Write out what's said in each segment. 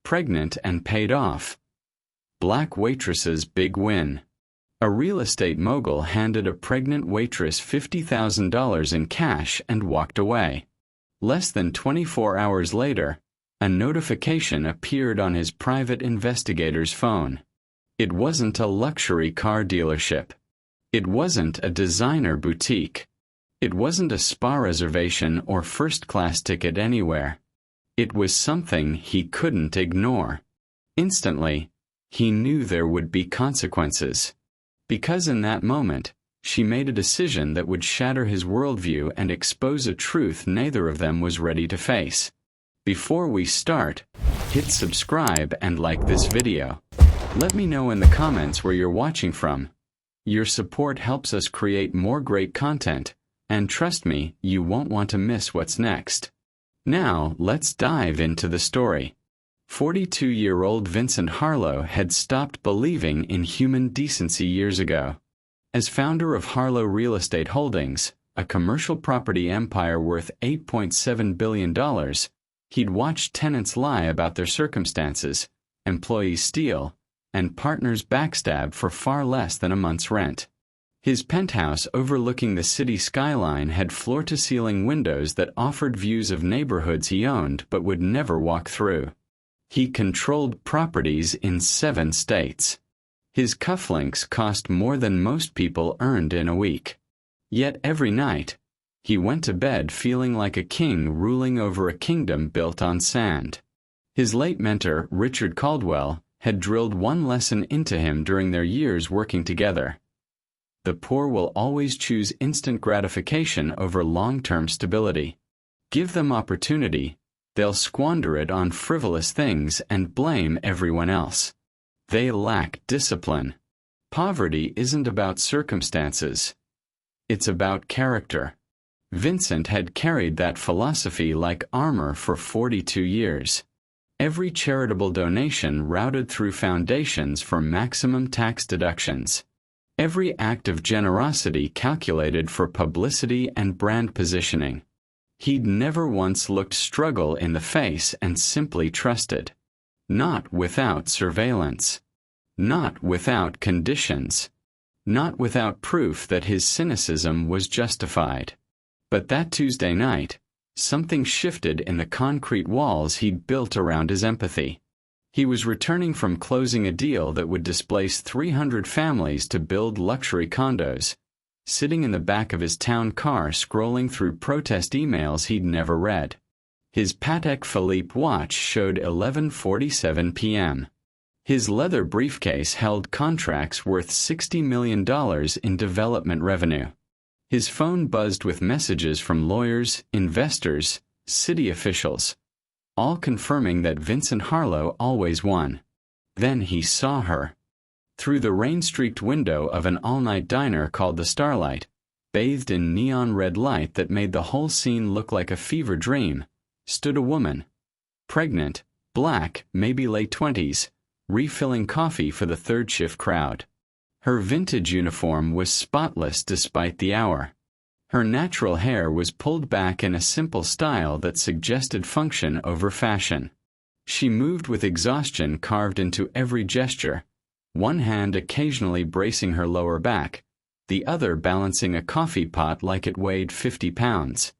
pregnant and paid off. Black waitress's big win. A real estate mogul handed a pregnant waitress $50,000 in cash and walked away. Less than 24 hours later, a notification appeared on his private investigator's phone. It wasn't a luxury car dealership. It wasn't a designer boutique. It wasn't a spa reservation or first-class ticket anywhere. It was something he couldn't ignore. Instantly, he knew there would be consequences. Because in that moment, she made a decision that would shatter his worldview and expose a truth neither of them was ready to face. Before we start, hit subscribe and like this video. Let me know in the comments where you're watching from. Your support helps us create more great content, and trust me, you won't want to miss what's next. Now, let's dive into the story. 42-year-old Vincent Harlow had stopped believing in human decency years ago. As founder of Harlow Real Estate Holdings, a commercial property empire worth $8.7 billion, he'd watched tenants lie about their circumstances, employees steal, and partners backstab for far less than a month's rent. His penthouse overlooking the city skyline had floor-to-ceiling windows that offered views of neighborhoods he owned but would never walk through. He controlled properties in 7 states. His cufflinks cost more than most people earned in a week. Yet every night, he went to bed feeling like a king ruling over a kingdom built on sand. His late mentor, Richard Caldwell, had drilled one lesson into him during their years working together. The poor will always choose instant gratification over long-term stability. Give them opportunity, they'll squander it on frivolous things and blame everyone else. They lack discipline. Poverty isn't about circumstances. It's about character. Vincent had carried that philosophy like armor for 42 years. Every charitable donation routed through foundations for maximum tax deductions. Every act of generosity calculated for publicity and brand positioning. He'd never once looked struggle in the face and simply trusted. Not without surveillance. Not without conditions. Not without proof that his cynicism was justified. But that Tuesday night, something shifted in the concrete walls he'd built around his empathy. He was returning from closing a deal that would displace 300 families to build luxury condos, sitting in the back of his town car scrolling through protest emails he'd never read. His Patek Philippe watch showed 11:47 p.m. His leather briefcase held contracts worth $60 million in development revenue. His phone buzzed with messages from lawyers, investors, city officials, all confirming that Vincent Harlow always won. Then he saw her. Through the rain-streaked window of an all-night diner called the Starlight, bathed in neon red light that made the whole scene look like a fever dream, stood a woman. Pregnant, black, maybe late 20s, refilling coffee for the third-shift crowd. Her vintage uniform was spotless despite the hour. Her natural hair was pulled back in a simple style that suggested function over fashion. She moved with exhaustion carved into every gesture, one hand occasionally bracing her lower back, the other balancing a coffee pot like it weighed 50 pounds.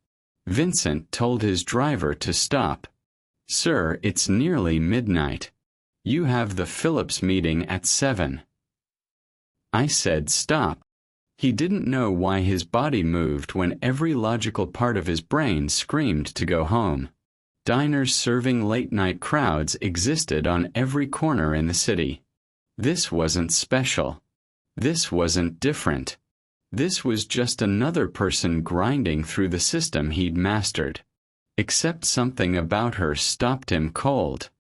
Vincent told his driver to stop. "Sir, it's nearly midnight. You have the Phillips meeting at 7. I said stop. He didn't know why his body moved when every logical part of his brain screamed to go home. Diners serving late-night crowds existed on every corner in the city. This wasn't special. This wasn't different. This was just another person grinding through the system he'd mastered. Except something about her stopped him cold.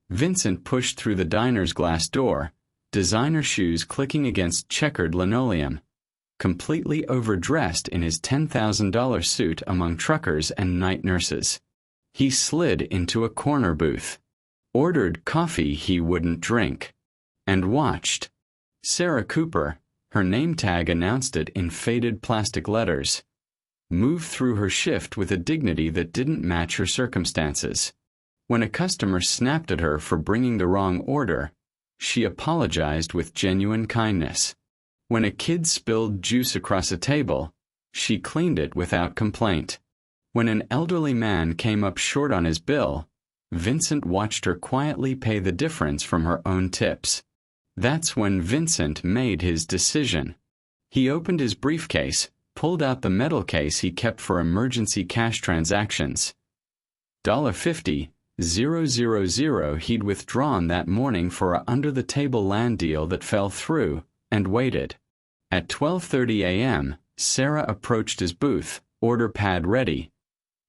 Vincent pushed through the diner's glass door, designer shoes clicking against checkered linoleum, completely overdressed in his $10,000 suit among truckers and night nurses. He slid into a corner booth, ordered coffee he wouldn't drink, and watched. Sarah Cooper, her name tag announced it in faded plastic letters, moved through her shift with a dignity that didn't match her circumstances. When a customer snapped at her for bringing the wrong order, she apologized with genuine kindness. When a kid spilled juice across a table, she cleaned it without complaint. When an elderly man came up short on his bill, Vincent watched her quietly pay the difference from her own tips. That's when Vincent made his decision. He opened his briefcase, pulled out the metal case he kept for emergency cash transactions. $50,000 he'd withdrawn that morning for a under-the-table land deal that fell through, and waited. At 12:30 a.m., Sarah approached his booth, order pad ready,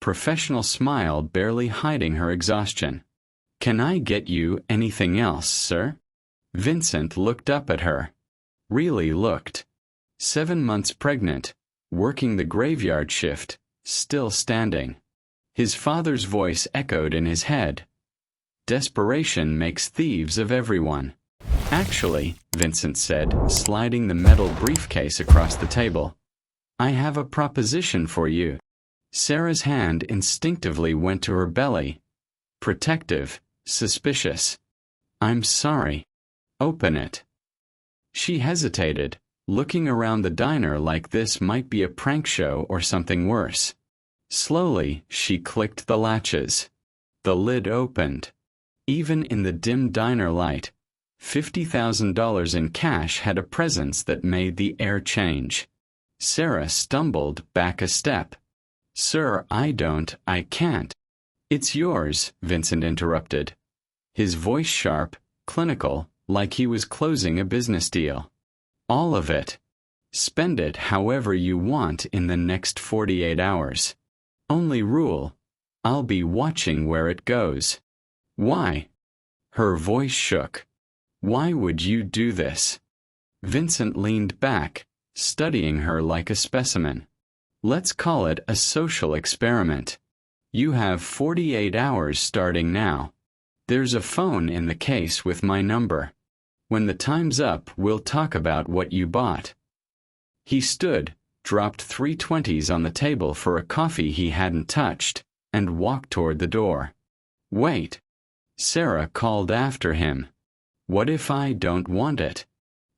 professional smile barely hiding her exhaustion. "Can I get you anything else, sir?" Vincent looked up at her. Really looked. 7 months pregnant, working the graveyard shift, still standing. His father's voice echoed in his head. "Desperation makes thieves of everyone." "Actually," Vincent said, sliding the metal briefcase across the table, "I have a proposition for you." Sarah's hand instinctively went to her belly. Protective, suspicious. "I'm sorry." "Open it." She hesitated, looking around the diner like this might be a prank show or something worse. Slowly, she clicked the latches. The lid opened. Even in the dim diner light, $50,000 in cash had a presence that made the air change. Sarah stumbled back a step. "Sir, I can't." "It's yours," Vincent interrupted. His voice sharp, clinical, like he was closing a business deal. "All of it. Spend it however you want in the next 48 hours. Only rule, I'll be watching where it goes." "Why?" Her voice shook. "Why would you do this?" Vincent leaned back, studying her like a specimen. "Let's call it a social experiment. You have 48 hours starting now. There's a phone in the case with my number. When the time's up, we'll talk about what you bought." He stood, dropped 3 20s on the table for a coffee he hadn't touched, and walked toward the door. "Wait." Sarah called after him. "What if I don't want it?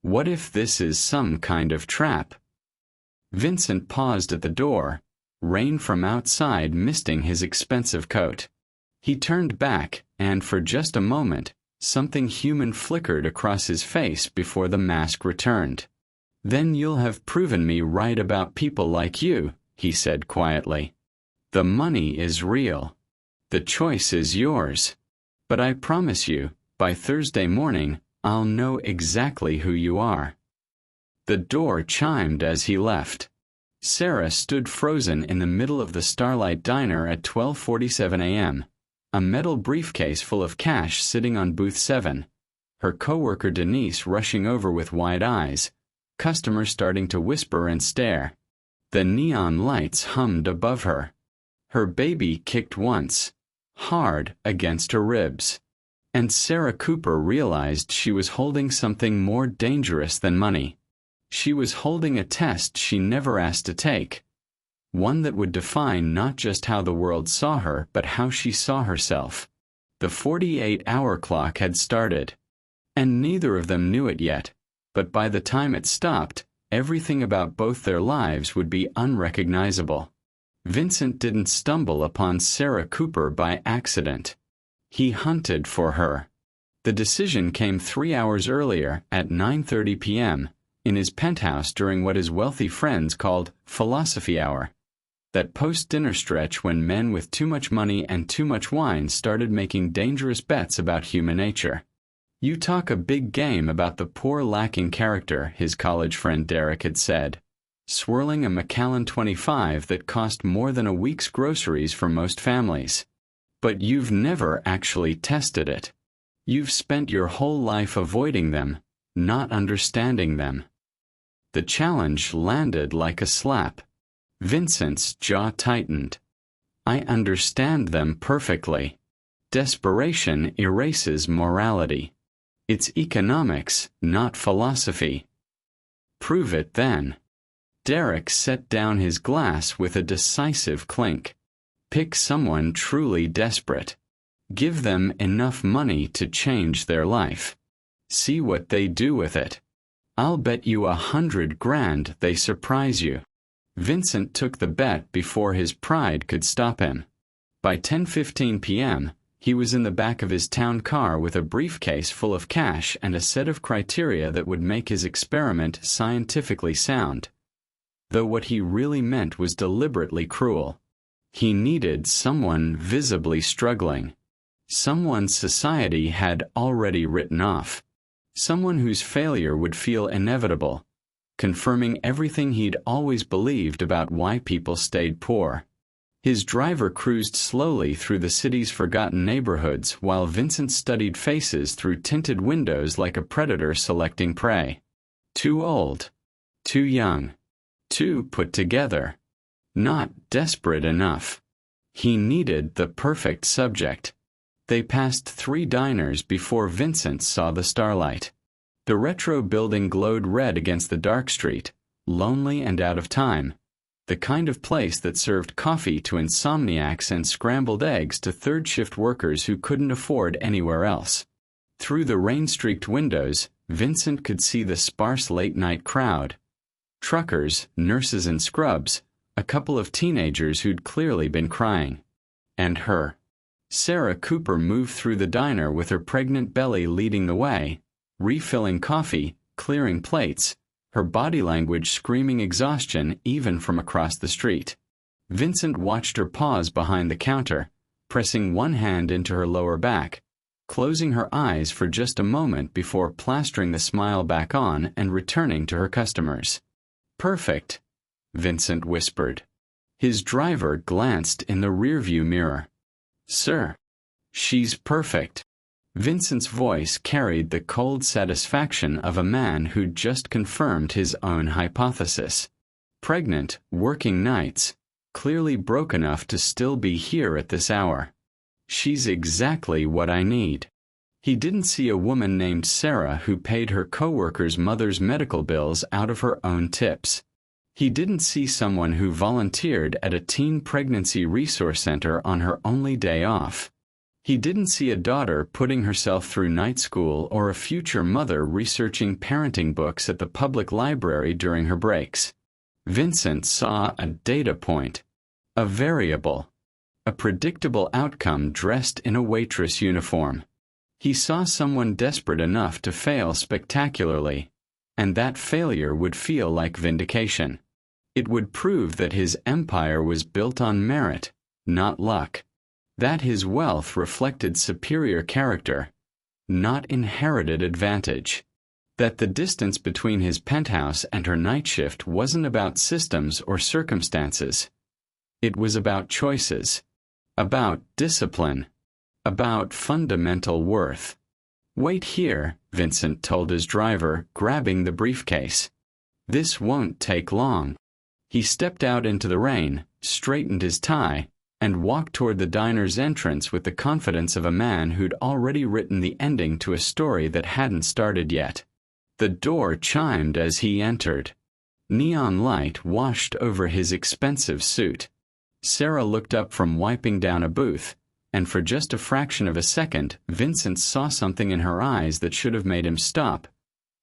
What if this is some kind of trap?" Vincent paused at the door, rain from outside misting his expensive coat. He turned back, and for just a moment, something human flickered across his face before the mask returned. "Then you'll have proven me right about people like you," he said quietly. "The money is real. The choice is yours. But I promise you, by Thursday morning, I'll know exactly who you are." The door chimed as he left. Sarah stood frozen in the middle of the Starlight Diner at 12:47 a.m., a metal briefcase full of cash sitting on booth 7, her coworker Denise rushing over with wide eyes, customers starting to whisper and stare. The neon lights hummed above her. Her baby kicked once, hard against her ribs. And Sarah Cooper realized she was holding something more dangerous than money. She was holding a test she never asked to take, one that would define not just how the world saw her, but how she saw herself. The 48-hour clock had started, and neither of them knew it yet, but by the time it stopped, everything about both their lives would be unrecognizable. Vincent didn't stumble upon Sarah Cooper by accident. He hunted for her. The decision came 3 hours earlier at 9:30 p.m., in his penthouse during what his wealthy friends called philosophy hour, that post-dinner stretch when men with too much money and too much wine started making dangerous bets about human nature. "You talk a big game about the poor lacking character," his college friend Derek had said, swirling a Macallan 25 that cost more than a week's groceries for most families. "But you've never actually tested it. You've spent your whole life avoiding them, not understanding them." The challenge landed like a slap. Vincent's jaw tightened. "I understand them perfectly. Desperation erases morality. It's economics, not philosophy." "Prove it then." Derek set down his glass with a decisive clink. "Pick someone truly desperate. Give them enough money to change their life. See what they do with it. I'll bet you 100 grand they surprise you. Vincent took the bet before his pride could stop him. By 10:15 p.m., he was in the back of his town car with a briefcase full of cash and a set of criteria that would make his experiment scientifically sound. Though what he really meant was deliberately cruel. He needed someone visibly struggling. Someone society had already written off. Someone whose failure would feel inevitable, confirming everything he'd always believed about why people stayed poor. His driver cruised slowly through the city's forgotten neighborhoods while Vincent studied faces through tinted windows like a predator selecting prey. Too old. Too young. Too put together. Not desperate enough. He needed the perfect subject. They passed 3 diners before Vincent saw the starlight. The retro building glowed red against the dark street, lonely and out of time. The kind of place that served coffee to insomniacs and scrambled eggs to third-shift workers who couldn't afford anywhere else. Through the rain-streaked windows, Vincent could see the sparse late-night crowd. Truckers, nurses in scrubs, a couple of teenagers who'd clearly been crying. And her. Sarah Cooper moved through the diner with her pregnant belly leading the way, refilling coffee, clearing plates, her body language screaming exhaustion even from across the street. Vincent watched her pause behind the counter, pressing one hand into her lower back, closing her eyes for just a moment before plastering the smile back on and returning to her customers. "Perfect," Vincent whispered. His driver glanced in the rearview mirror. "Sir, she's perfect." Vincent's voice carried the cold satisfaction of a man who'd just confirmed his own hypothesis. Pregnant, working nights, clearly broke enough to still be here at this hour. She's exactly what I need. He didn't see a woman named Sarah who paid her coworker's mother's medical bills out of her own tips. He didn't see someone who volunteered at a teen pregnancy resource center on her only day off. He didn't see a daughter putting herself through night school or a future mother researching parenting books at the public library during her breaks. Vincent saw a data point, a variable, a predictable outcome dressed in a waitress uniform. He saw someone desperate enough to fail spectacularly, and that failure would feel like vindication. It would prove that his empire was built on merit, not luck. That his wealth reflected superior character, not inherited advantage. That the distance between his penthouse and her night shift wasn't about systems or circumstances. It was about choices, about discipline, about fundamental worth. "Wait here," Vincent told his driver, grabbing the briefcase. "This won't take long." He stepped out into the rain, straightened his tie, and walked toward the diner's entrance with the confidence of a man who'd already written the ending to a story that hadn't started yet. The door chimed as he entered. Neon light washed over his expensive suit. Sarah looked up from wiping down a booth, and for just a fraction of a second, Vincent saw something in her eyes that should have made him stop.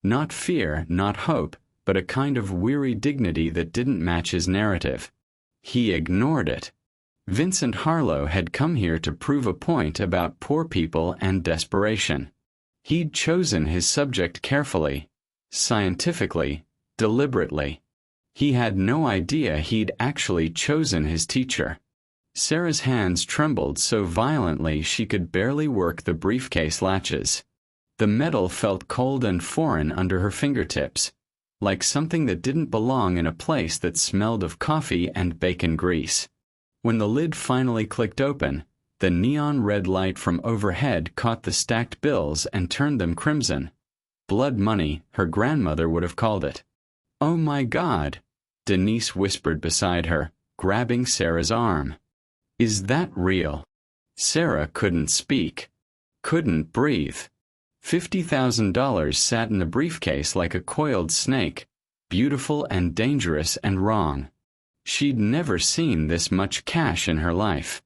Not fear, not hope, but a kind of weary dignity that didn't match his narrative. He ignored it. Vincent Harlow had come here to prove a point about poor people and desperation. He'd chosen his subject carefully, scientifically, deliberately. He had no idea he'd actually chosen his teacher. Sarah's hands trembled so violently she could barely work the briefcase latches. The metal felt cold and foreign under her fingertips, like something that didn't belong in a place that smelled of coffee and bacon grease. When the lid finally clicked open, the neon red light from overhead caught the stacked bills and turned them crimson. Blood money, her grandmother would have called it. "Oh my God," Denise whispered beside her, grabbing Sarah's arm. "Is that real?" Sarah couldn't speak, couldn't breathe. $50,000 sat in the briefcase like a coiled snake, beautiful and dangerous and wrong. She'd never seen this much cash in her life.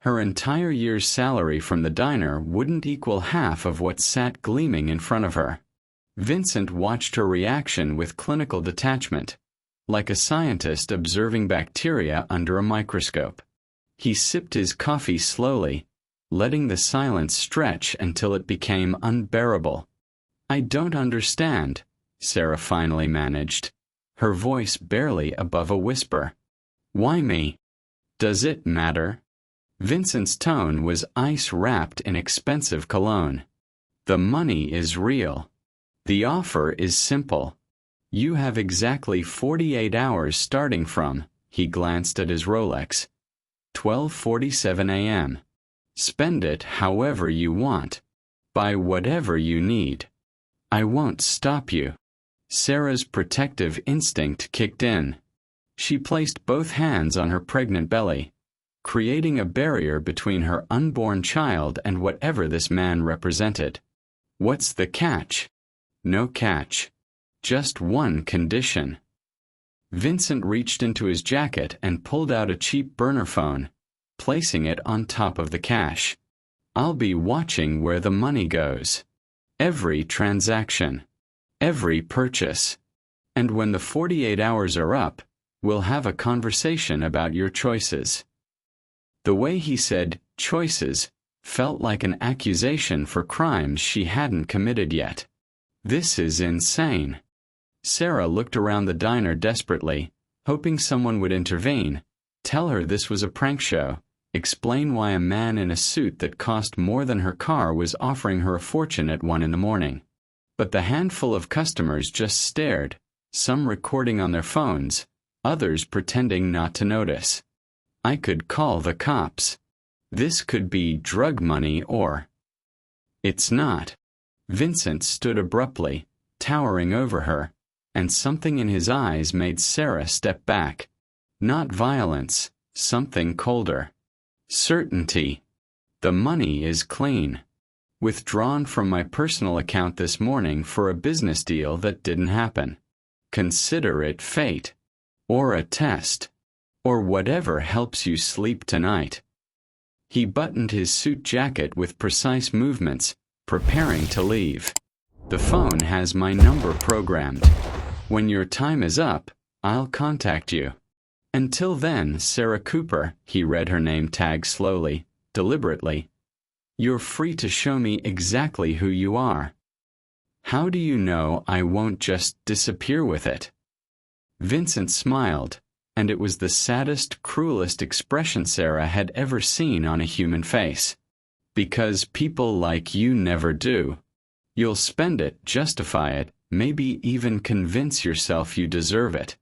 Her entire year's salary from the diner wouldn't equal half of what sat gleaming in front of her. Vincent watched her reaction with clinical detachment, like a scientist observing bacteria under a microscope. He sipped his coffee slowly, letting the silence stretch until it became unbearable. "I don't understand," Sarah finally managed, her voice barely above a whisper. "Why me? Does it matter?" Vincent's tone was ice wrapped in expensive cologne. "The money is real. The offer is simple. You have exactly 48 hours starting from," he glanced at his Rolex, 12:47 a.m. "Spend it however you want. Buy whatever you need. I won't stop you." Sarah's protective instinct kicked in. She placed both hands on her pregnant belly, creating a barrier between her unborn child and whatever this man represented. "What's the catch?" "No catch. Just one condition." Vincent reached into his jacket and pulled out a cheap burner phone, placing it on top of the cash. "I'll be watching where the money goes. Every transaction. Every purchase. And when the 48 hours are up, we'll have a conversation about your choices." The way he said "choices" felt like an accusation for crimes she hadn't committed yet. This is insane. Sarah looked around the diner desperately, hoping someone would intervene, tell her this was a prank show, explain why a man in a suit that cost more than her car was offering her a fortune at 1 a.m. But the handful of customers just stared, some recording on their phones, others pretending not to notice. "I could call the cops. This could be drug money or—" "It's not." Vincent stood abruptly, towering over her, and something in his eyes made Sarah step back. Not violence, something colder. Certainty. "The money is clean. Withdrawn from my personal account this morning for a business deal that didn't happen. Consider it fate. Or a test. Or whatever helps you sleep tonight." He buttoned his suit jacket with precise movements, preparing to leave. "The phone has my number programmed. When your time is up, I'll contact you. Until then, Sarah Cooper," he read her name tag slowly, deliberately, "you're free to show me exactly who you are. How do you know I won't just disappear with it?" Vincent smiled, and it was the saddest, cruelest expression Sarah had ever seen on a human face. "Because people like you never do. You'll spend it, justify it, maybe even convince yourself you deserve it.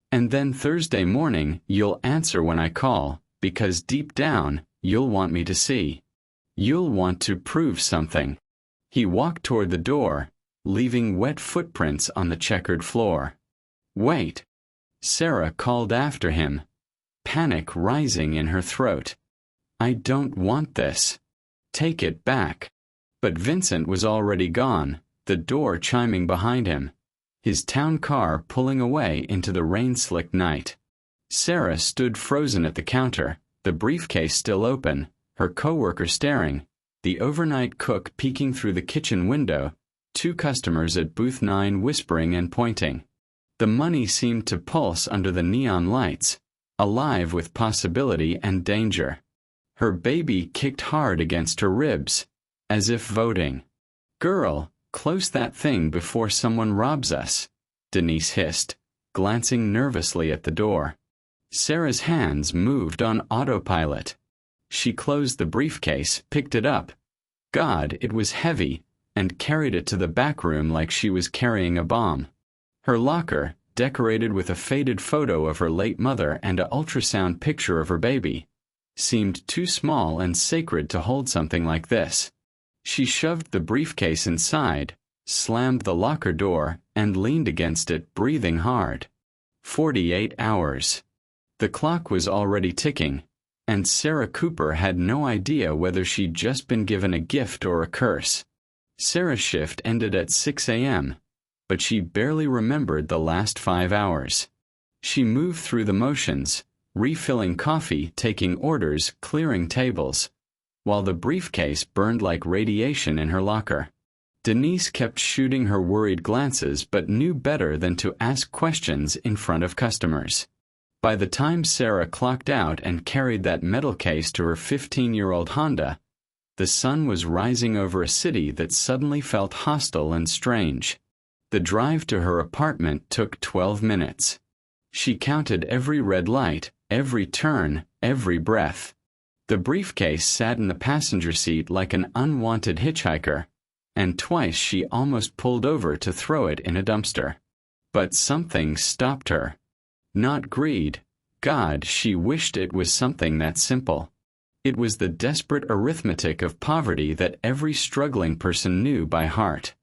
And then Thursday morning you'll answer when I call, because deep down you'll want me to see. You'll want to prove something." He walked toward the door, leaving wet footprints on the checkered floor. "Wait." Sarah called after him, panic rising in her throat. "I don't want this. Take it back." But Vincent was already gone, the door chiming behind him, his town car pulling away into the rain-slicked night. Sarah stood frozen at the counter, the briefcase still open, her coworker staring, the overnight cook peeking through the kitchen window, 2 customers at booth 9 whispering and pointing. The money seemed to pulse under the neon lights, alive with possibility and danger. Her baby kicked hard against her ribs, as if voting. "Girl, close that thing before someone robs us," Denise hissed, glancing nervously at the door. Sarah's hands moved on autopilot. She closed the briefcase, picked it up. God, it was heavy, and carried it to the back room like she was carrying a bomb. Her locker, decorated with a faded photo of her late mother and an ultrasound picture of her baby, seemed too small and sacred to hold something like this. She shoved the briefcase inside, slammed the locker door, and leaned against it, breathing hard. 48 hours. The clock was already ticking, and Sarah Cooper had no idea whether she'd just been given a gift or a curse. Sarah's shift ended at 6 a.m., but she barely remembered the last 5 hours. She moved through the motions, refilling coffee, taking orders, clearing tables, while the briefcase burned like radiation in her locker. Denise kept shooting her worried glances but knew better than to ask questions in front of customers. By the time Sarah clocked out and carried that metal case to her 15-year-old Honda, the sun was rising over a city that suddenly felt hostile and strange. The drive to her apartment took 12 minutes. She counted every red light, every turn, every breath. The briefcase sat in the passenger seat like an unwanted hitchhiker, and twice she almost pulled over to throw it in a dumpster. But something stopped her. Not greed. God, she wished it was something that simple. It was the desperate arithmetic of poverty that every struggling person knew by heart.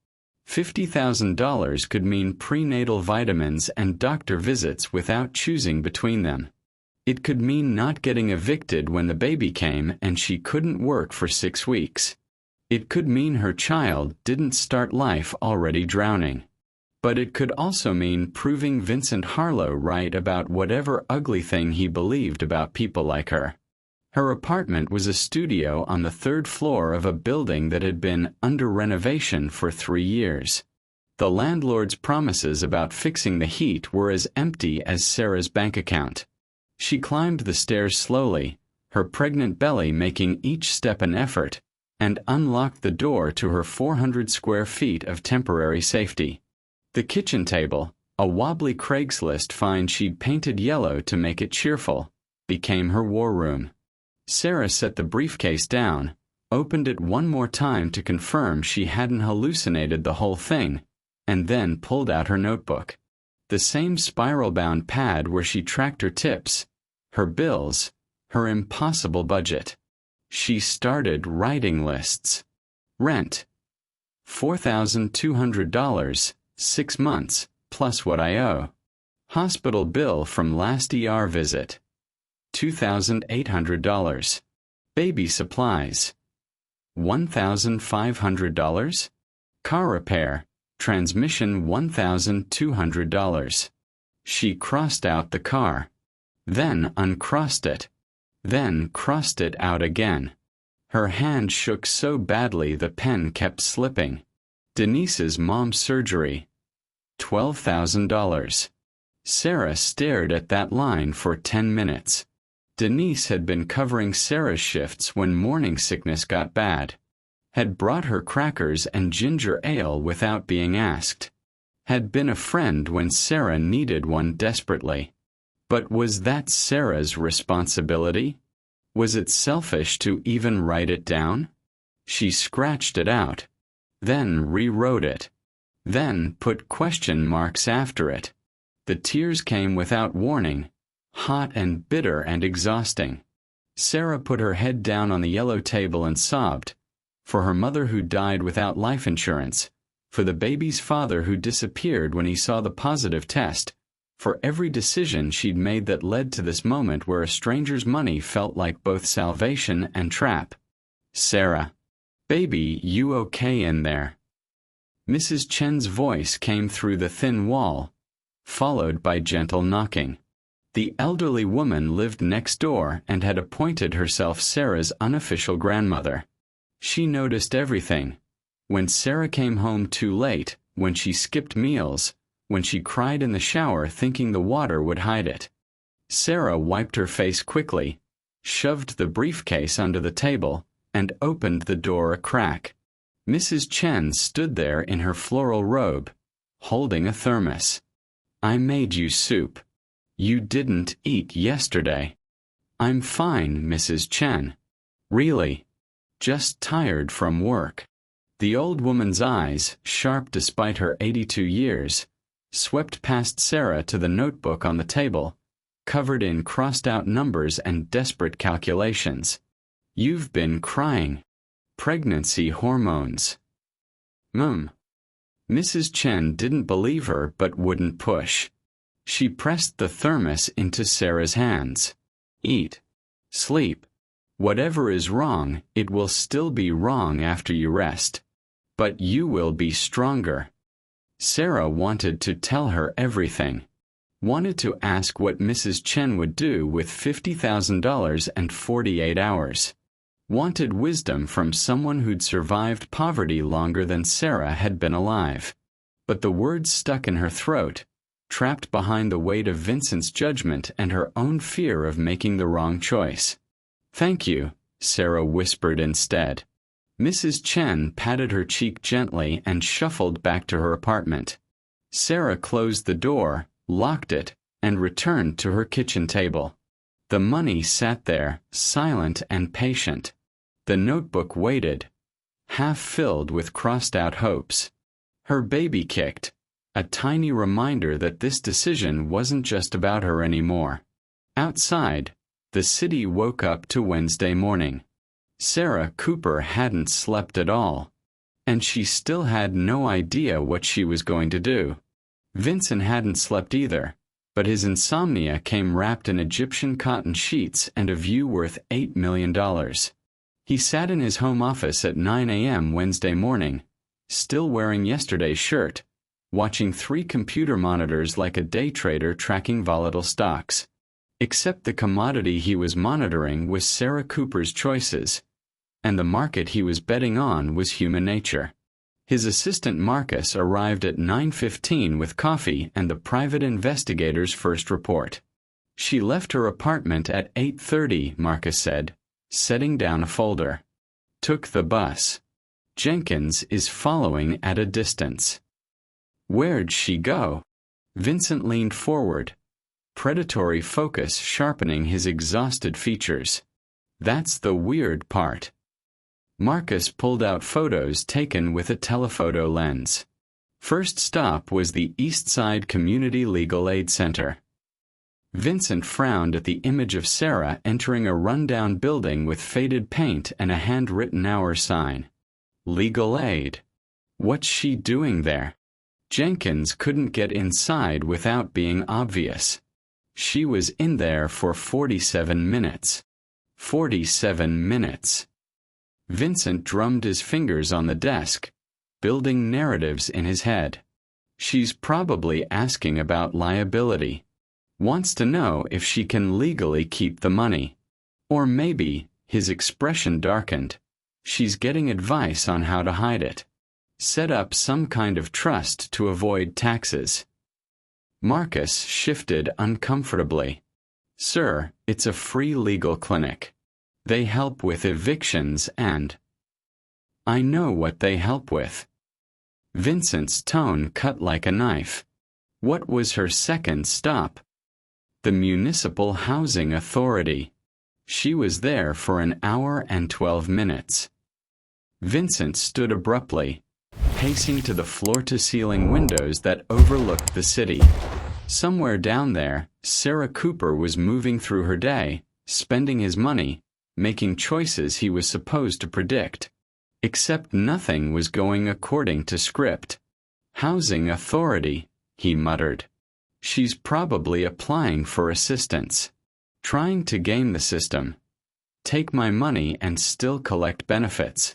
$50,000 could mean prenatal vitamins and doctor visits without choosing between them. It could mean not getting evicted when the baby came and she couldn't work for 6 weeks. It could mean her child didn't start life already drowning. But it could also mean proving Vincent Harlow right about whatever ugly thing he believed about people like her. Her apartment was a studio on the 3rd floor of a building that had been under renovation for 3 years. The landlord's promises about fixing the heat were as empty as Sarah's bank account. She climbed the stairs slowly, her pregnant belly making each step an effort, and unlocked the door to her 400 square feet of temporary safety. The kitchen table, a wobbly Craigslist find she'd painted yellow to make it cheerful, became her war room. Sarah set the briefcase down, opened it one more time to confirm she hadn't hallucinated the whole thing, and then pulled out her notebook. The same spiral-bound pad where she tracked her tips, her bills, her impossible budget. She started writing lists. Rent, $4,200, 6 months, plus what I owe. Hospital bill from last ER visit, $2,800. Baby supplies, $1,500. Car repair, transmission $1,200. She crossed out the car, then uncrossed it, then crossed it out again. Her hand shook so badly the pen kept slipping. Denise's mom's surgery, $12,000. Sarah stared at that line for 10 minutes. Denise had been covering Sarah's shifts when morning sickness got bad, had brought her crackers and ginger ale without being asked, had been a friend when Sarah needed one desperately. But was that Sarah's responsibility? Was it selfish to even write it down? She scratched it out, then rewrote it, then put question marks after it. The tears came without warning, hot and bitter and exhausting. Sarah put her head down on the yellow table and sobbed, for her mother who died without life insurance, for the baby's father who disappeared when he saw the positive test, for every decision she'd made that led to this moment where a stranger's money felt like both salvation and trap. Sarah, baby, you okay in there? Mrs. Chen's voice came through the thin wall, followed by gentle knocking. The elderly woman lived next door and had appointed herself Sarah's unofficial grandmother. She noticed everything. When Sarah came home too late, when she skipped meals, when she cried in the shower thinking the water would hide it. Sarah wiped her face quickly, shoved the briefcase under the table, and opened the door a crack. Mrs. Chen stood there in her floral robe, holding a thermos. I made you soup. You didn't eat yesterday. I'm fine, Mrs. Chen. Really. Just tired from work. The old woman's eyes, sharp despite her 82 years, swept past Sarah to the notebook on the table, covered in crossed-out numbers and desperate calculations. You've been crying. Pregnancy hormones. Mrs. Chen didn't believe her but wouldn't push. She pressed the thermos into Sarah's hands. Eat. Sleep. Whatever is wrong, it will still be wrong after you rest. But you will be stronger. Sarah wanted to tell her everything. Wanted to ask what Mrs. Chen would do with $50,000 and 48 hours. Wanted wisdom from someone who'd survived poverty longer than Sarah had been alive. But the words stuck in her throat, trapped behind the weight of Vincent's judgment and her own fear of making the wrong choice. "Thank you," Sarah whispered instead. Mrs. Chen patted her cheek gently and shuffled back to her apartment. Sarah closed the door, locked it, and returned to her kitchen table. The money sat there, silent and patient. The notebook waited, half filled with crossed-out hopes. Her baby kicked, a tiny reminder that this decision wasn't just about her anymore. Outside, the city woke up to Wednesday morning. Sarah Cooper hadn't slept at all, and she still had no idea what she was going to do. Vincent hadn't slept either, but his insomnia came wrapped in Egyptian cotton sheets and a view worth $8 million. He sat in his home office at 9 a.m. Wednesday morning, still wearing yesterday's shirt, watching 3 computer monitors like a day trader tracking volatile stocks. Except the commodity he was monitoring was Sarah Cooper's choices, and the market he was betting on was human nature. His assistant Marcus arrived at 9:15 with coffee and the private investigator's first report. "She left her apartment at 8:30, Marcus said, setting down a folder. "Took the bus. Jenkins is following at a distance." "Where'd she go?" Vincent leaned forward, predatory focus sharpening his exhausted features. "That's the weird part." Marcus pulled out photos taken with a telephoto lens. First stop was the East Side Community Legal Aid Center. Vincent frowned at the image of Sarah entering a rundown building with faded paint and a handwritten hour sign. Legal aid. What's she doing there? Jenkins couldn't get inside without being obvious. She was in there for 47 minutes. 47 minutes. Vincent drummed his fingers on the desk, building narratives in his head. She's probably asking about liability. Wants to know if she can legally keep the money. Or maybe, his expression darkened, she's getting advice on how to hide it. Set up some kind of trust to avoid taxes. Marcus shifted uncomfortably. "Sir, it's a free legal clinic. They help with evictions and—" "I know what they help with." Vincent's tone cut like a knife. What was her second stop? The Municipal Housing Authority. She was there for an hour and 12 minutes. Vincent stood abruptly, pacing to the floor-to-ceiling windows that overlooked the city. Somewhere down there, Sarah Cooper was moving through her day, spending his money, making choices he was supposed to predict. Except nothing was going according to script. "Housing Authority," he muttered. "She's probably applying for assistance. Trying to game the system. Take my money and still collect benefits.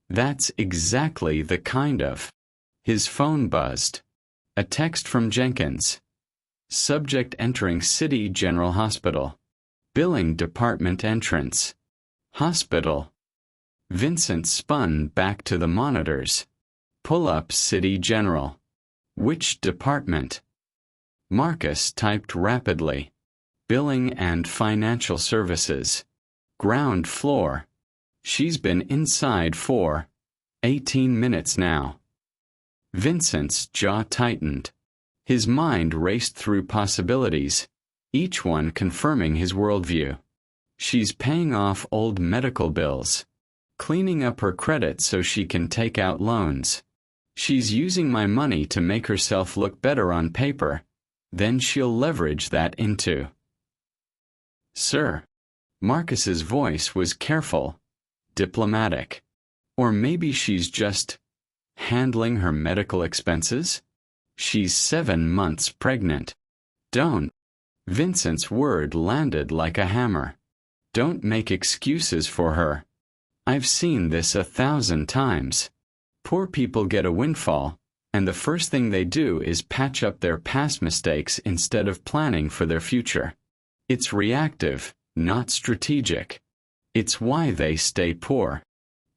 That's exactly the kind of—" His phone buzzed. A text from Jenkins. Subject entering City General Hospital. Billing Department entrance. Hospital. Vincent spun back to the monitors. Pull up City General. Which department? Marcus typed rapidly. Billing and Financial Services. Ground floor. She's been inside for 18 minutes now. Vincent's jaw tightened. His mind raced through possibilities, each one confirming his worldview. She's paying off old medical bills, cleaning up her credit so she can take out loans. She's using my money to make herself look better on paper, then she'll leverage that into— "Sir." Marcus's voice was careful, diplomatic. Or maybe she's just handling her medical expenses? She's 7 months pregnant. Don't. Vincent's word landed like a hammer. Don't make excuses for her. I've seen this 1,000 times. Poor people get a windfall, and the first thing they do is patch up their past mistakes instead of planning for their future. It's reactive, not strategic. It's why they stay poor.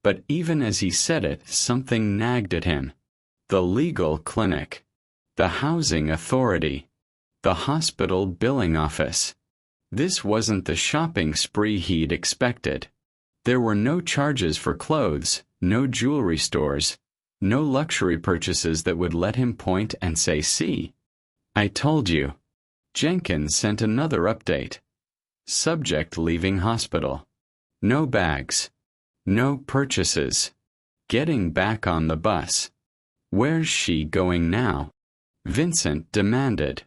But even as he said it, something nagged at him. The legal clinic, the housing authority, the hospital billing office. This wasn't the shopping spree he'd expected. There were no charges for clothes, no jewelry stores, no luxury purchases that would let him point and say, "See, I told you." Jenkins sent another update. Subject leaving hospital. No bags. No purchases. Getting back on the bus. Where's she going now? Vincent demanded.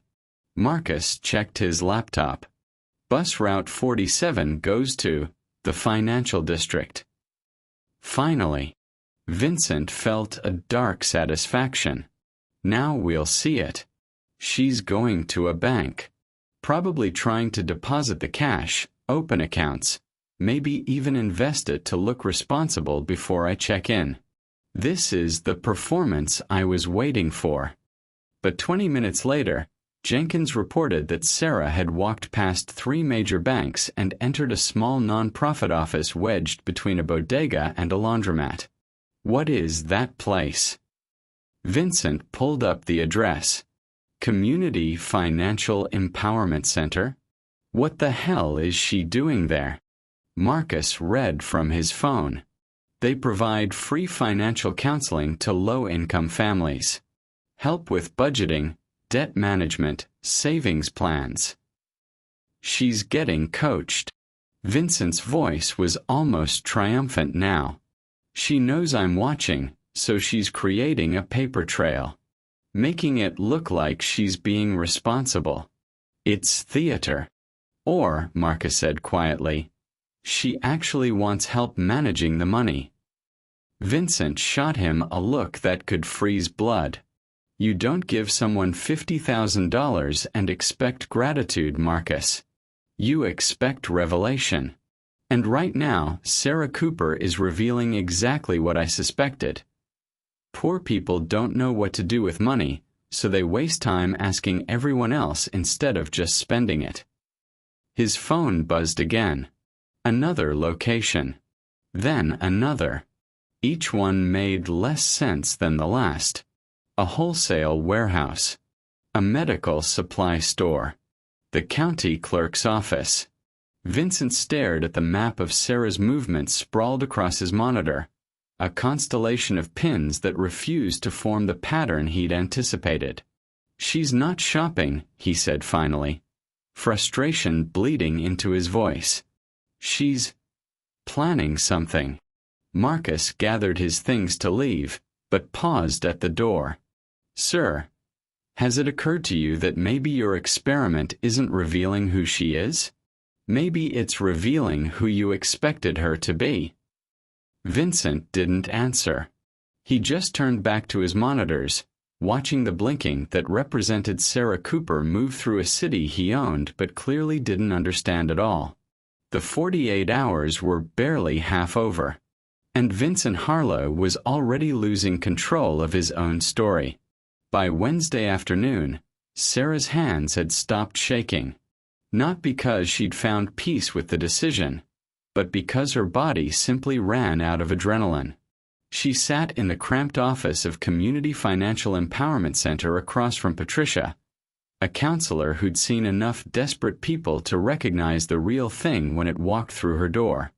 Marcus checked his laptop. Bus route 47 goes to the financial district. Finally, Vincent felt a dark satisfaction. Now we'll see it. She's going to a bank. Probably trying to deposit the cash, open accounts, maybe even invest it to look responsible before I check in. This is the performance I was waiting for. But 20 minutes later, Jenkins reported that Sarah had walked past 3 major banks and entered a small non-profit office wedged between a bodega and a laundromat. What is that place? Vincent pulled up the address. Community Financial Empowerment Center? What the hell is she doing there? Marcus read from his phone. They provide free financial counseling to low-income families. Help with budgeting, debt management, savings plans. She's getting coached. Vincent's voice was almost triumphant now. She knows I'm watching, so she's creating a paper trail. Making it look like she's being responsible. It's theater. Or, Marcus said quietly, she actually wants help managing the money. Vincent shot him a look that could freeze blood. You don't give someone $50,000 and expect gratitude, Marcus. You expect revelation. And right now, Sarah Cooper is revealing exactly what I suspected. Poor people don't know what to do with money, so they waste time asking everyone else instead of just spending it. His phone buzzed again. Another location. Then another. Each one made less sense than the last. A wholesale warehouse. A medical supply store. The county clerk's office. Vincent stared at the map of Sarah's movements sprawled across his monitor, a constellation of pins that refused to form the pattern he'd anticipated. She's not shopping, he said finally, frustration bleeding into his voice. She's planning something. Marcus gathered his things to leave, but paused at the door. Sir, has it occurred to you that maybe your experiment isn't revealing who she is? Maybe it's revealing who you expected her to be. Vincent didn't answer. He just turned back to his monitors, watching the blinking that represented Sarah Cooper move through a city he owned but clearly didn't understand at all. The 48 hours were barely half over, and Vincent Harlow was already losing control of his own story. By Wednesday afternoon, Sarah's hands had stopped shaking. Not because she'd found peace with the decision, but because her body simply ran out of adrenaline. She sat in the cramped office of Community Financial Empowerment Center across from Patricia, a counselor who'd seen enough desperate people to recognize the real thing when it walked through her door.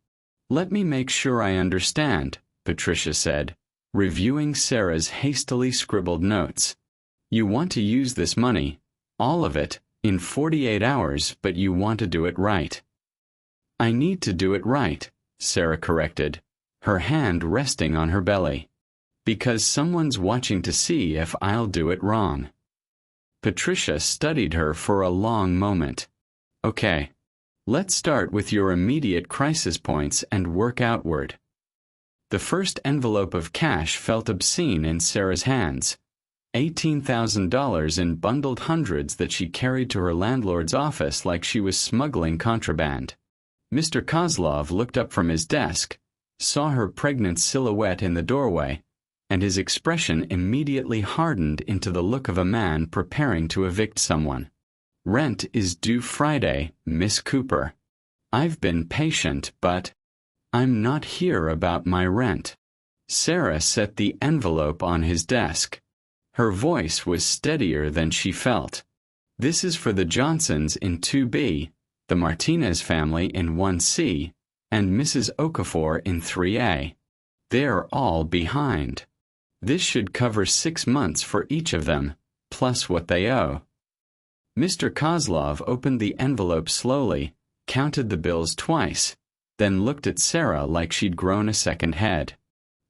Let me make sure I understand, Patricia said, reviewing Sarah's hastily scribbled notes. You want to use this money, all of it, in 48 hours, but you want to do it right. I need to do it right, Sarah corrected, her hand resting on her belly. Because someone's watching to see if I'll do it wrong. Patricia studied her for a long moment. Okay, let's start with your immediate crisis points and work outward. The first envelope of cash felt obscene in Sarah's hands. $18,000 in bundled hundreds that she carried to her landlord's office like she was smuggling contraband. Mr. Kozlov looked up from his desk, saw her pregnant silhouette in the doorway, and his expression immediately hardened into the look of a man preparing to evict someone. "Rent is due Friday, Miss Cooper. I've been patient, but I'm not here about my rent." Sarah set the envelope on his desk. Her voice was steadier than she felt. "This is for the Johnsons in 2B, the Martinez family in 1C, and Mrs. Okafor in 3A. They're all behind. This should cover 6 months for each of them, plus what they owe." Mr. Kozlov opened the envelope slowly, counted the bills twice, then looked at Sarah like she'd grown a second head.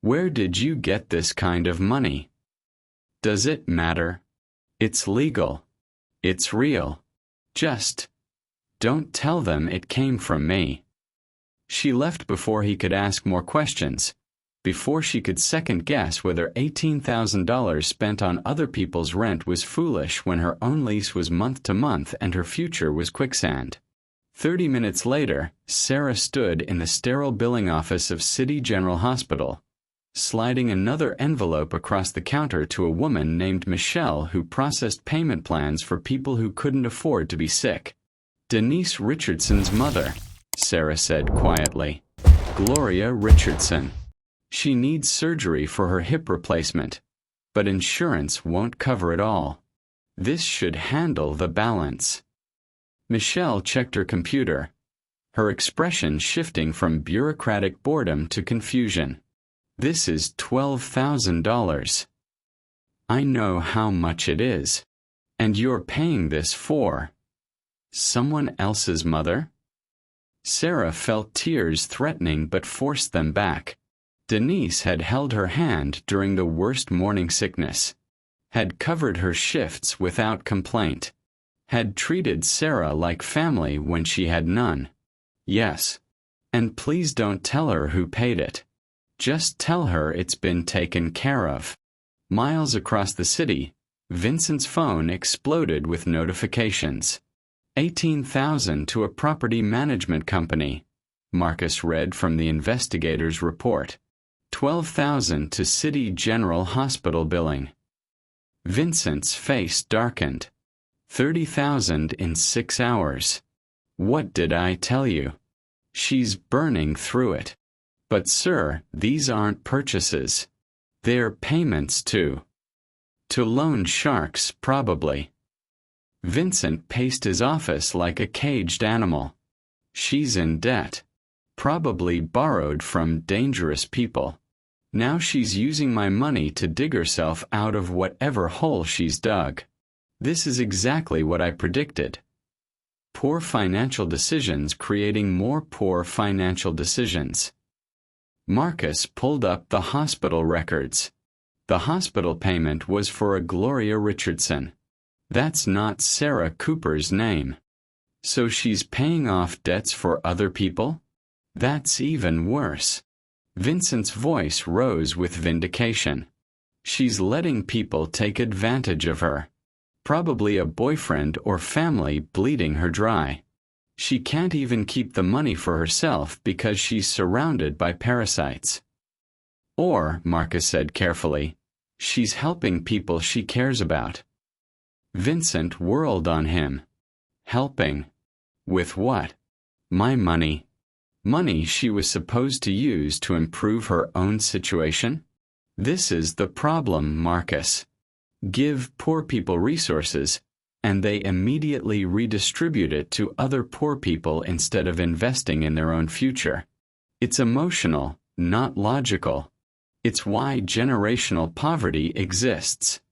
"Where did you get this kind of money?" "Does it matter? It's legal. It's real. Just don't tell them it came from me." She left before he could ask more questions, before she could second-guess whether $18,000 spent on other people's rent was foolish when her own lease was month-to-month and her future was quicksand. 30 minutes later, Sarah stood in the sterile billing office of City General Hospital, sliding another envelope across the counter to a woman named Michelle who processed payment plans for people who couldn't afford to be sick. "Denise Richardson's mother," Sarah said quietly. "Gloria Richardson. She needs surgery for her hip replacement, but insurance won't cover it all. This should handle the balance." Michelle checked her computer, her expression shifting from bureaucratic boredom to confusion. "This is $12,000. I know how much it is. And you're paying this for someone else's mother?" Sarah felt tears threatening but forced them back. Denise had held her hand during the worst morning sickness, had covered her shifts without complaint, had treated Sarah like family when she had none. "Yes. And please don't tell her who paid it. Just tell her it's been taken care of." Miles across the city, Vincent's phone exploded with notifications. $18,000 to a property management company, Marcus read from the investigator's report. $12,000 to City General Hospital billing. Vincent's face darkened. $30,000 in 6 hours. What did I tell you? She's burning through it. But sir, these aren't purchases. They're payments to loan sharks, probably. Vincent paced his office like a caged animal. She's in debt. Probably borrowed from dangerous people. Now she's using my money to dig herself out of whatever hole she's dug. This is exactly what I predicted. Poor financial decisions creating more poor financial decisions. Marcus pulled up the hospital records. The hospital payment was for a Gloria Richardson. That's not Sarah Cooper's name. So she's paying off debts for other people? That's even worse. Vincent's voice rose with vindication. She's letting people take advantage of her. Probably a boyfriend or family bleeding her dry. She can't even keep the money for herself because she's surrounded by parasites. Or, Marcus said carefully, she's helping people she cares about. Vincent whirled on him. Helping? With what? My money. Money she was supposed to use to improve her own situation? This is the problem, Marcus. Give poor people resources, and they immediately redistribute it to other poor people instead of investing in their own future. It's emotional, not logical. It's why generational poverty exists.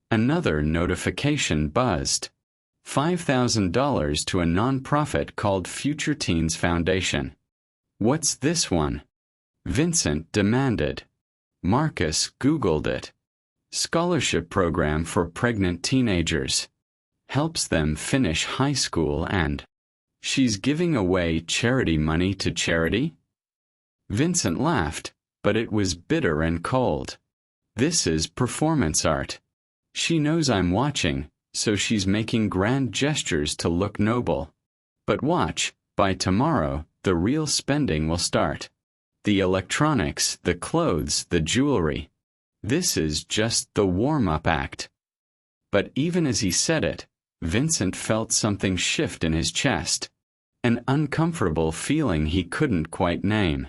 Another notification buzzed. $5,000 to a nonprofit called Future Teens Foundation. What's this one? Vincent demanded. Marcus Googled it. Scholarship program for pregnant teenagers. Helps them finish high school and she's giving away charity money to charity? Vincent laughed, but it was bitter and cold. This is performance art. She knows I'm watching, so she's making grand gestures to look noble. But watch, by tomorrow, the real spending will start. The electronics, the clothes, the jewelry. This is just the warm-up act." But even as he said it, Vincent felt something shift in his chest, an uncomfortable feeling he couldn't quite name,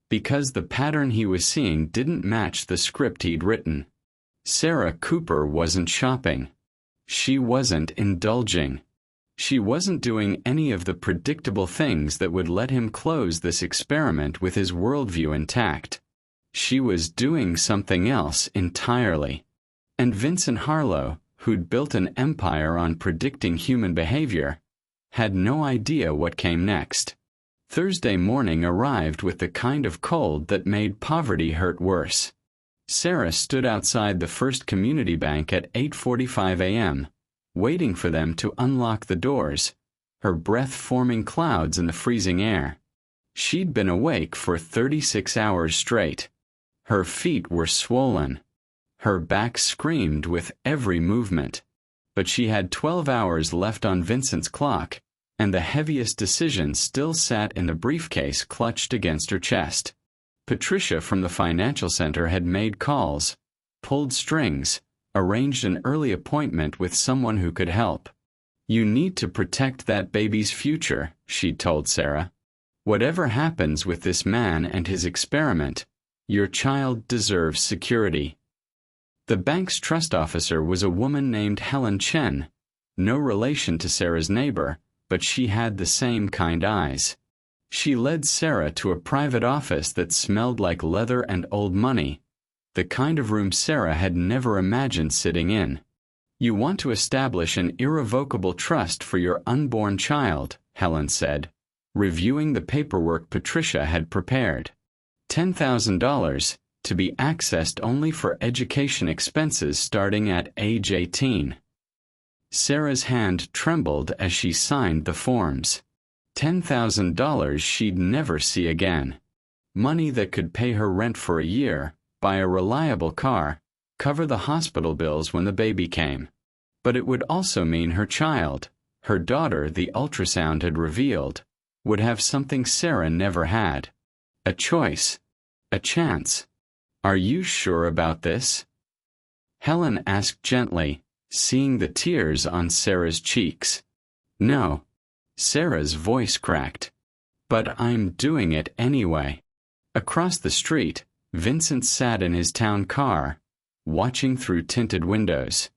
because the pattern he was seeing didn't match the script he'd written. Sarah Cooper wasn't shopping. She wasn't indulging. She wasn't doing any of the predictable things that would let him close this experiment with his worldview intact. She was doing something else entirely. And Vincent Harlow, who'd built an empire on predicting human behavior, had no idea what came next. Thursday morning arrived with the kind of cold that made poverty hurt worse. Sarah stood outside the First Community Bank at 8:45 a.m., waiting for them to unlock the doors, her breath forming clouds in the freezing air. She'd been awake for 36 hours straight. Her feet were swollen. Her back screamed with every movement. But she had 12 hours left on Vincent's clock, and the heaviest decision still sat in the briefcase clutched against her chest. Patricia from the financial center had made calls, pulled strings, arranged an early appointment with someone who could help. "You need to protect that baby's future," she'd told Sarah. "Whatever happens with this man and his experiment, your child deserves security." The bank's trust officer was a woman named Helen Chen, no relation to Sarah's neighbor, but she had the same kind eyes. She led Sarah to a private office that smelled like leather and old money, the kind of room Sarah had never imagined sitting in. "You want to establish an irrevocable trust for your unborn child," Helen said, reviewing the paperwork Patricia had prepared. $10,000, to be accessed only for education expenses starting at age 18. Sarah's hand trembled as she signed the forms. $10,000 she'd never see again. Money that could pay her rent for a year, buy a reliable car, cover the hospital bills when the baby came. But it would also mean her child, her daughter the ultrasound had revealed, would have something Sarah never had. A choice. A chance. "Are you sure about this?" Helen asked gently, seeing the tears on Sarah's cheeks. "No." Sarah's voice cracked. "But I'm doing it anyway." Across the street, Vincent sat in his town car, watching through tinted windows.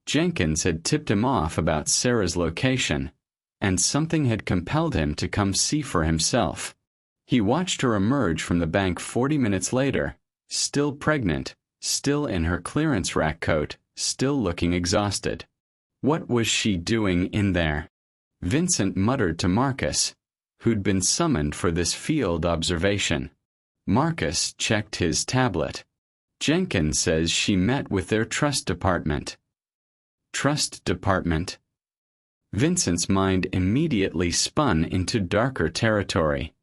Jenkins had tipped him off about Sarah's location, and something had compelled him to come see for himself. He watched her emerge from the bank 40 minutes later, still pregnant, still in her clearance rack coat, still looking exhausted. What was she doing in there? Vincent muttered to Marcus, who'd been summoned for this field observation. Marcus checked his tablet. "Jenkins says she met with their trust department." Trust department? Vincent's mind immediately spun into darker territory.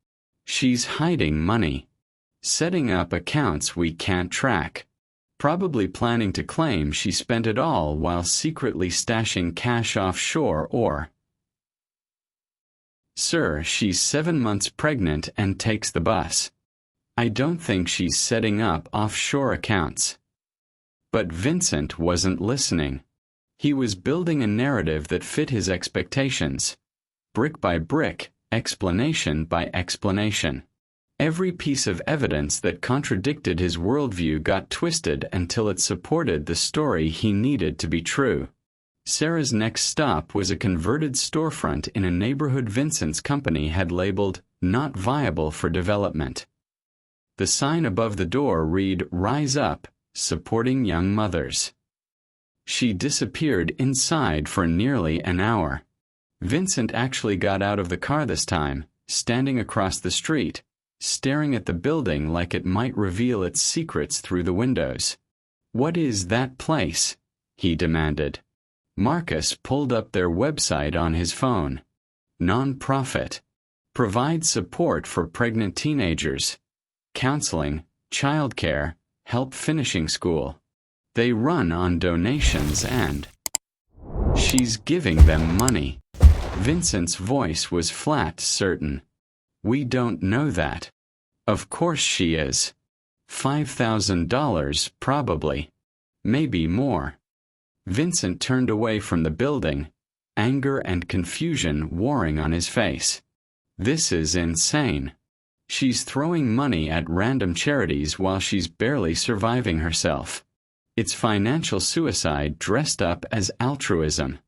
She's hiding money. Setting up accounts we can't track. Probably planning to claim she spent it all while secretly stashing cash offshore or... "Sir, she's 7 months pregnant and takes the bus. I don't think she's setting up offshore accounts." But Vincent wasn't listening. He was building a narrative that fit his expectations. Brick by brick, explanation by explanation. Every piece of evidence that contradicted his worldview got twisted until it supported the story he needed to be true. Sarah's next stop was a converted storefront in a neighborhood Vincent's company had labeled, "Not viable for development." The sign above the door read, "Rise Up, Supporting Young Mothers." She disappeared inside for nearly an hour. Vincent actually got out of the car this time, standing across the street, staring at the building like it might reveal its secrets through the windows. "What is that place?" he demanded. Marcus pulled up their website on his phone. Non-profit. Provides support for pregnant teenagers. Counseling, childcare, help finishing school. They run on donations and... She's giving them money. Vincent's voice was flat, certain. "We don't know that." "Of course she is." $5,000, probably. Maybe more. Vincent turned away from the building, anger and confusion warring on his face. This is insane. She's throwing money at random charities while she's barely surviving herself. It's financial suicide dressed up as altruism.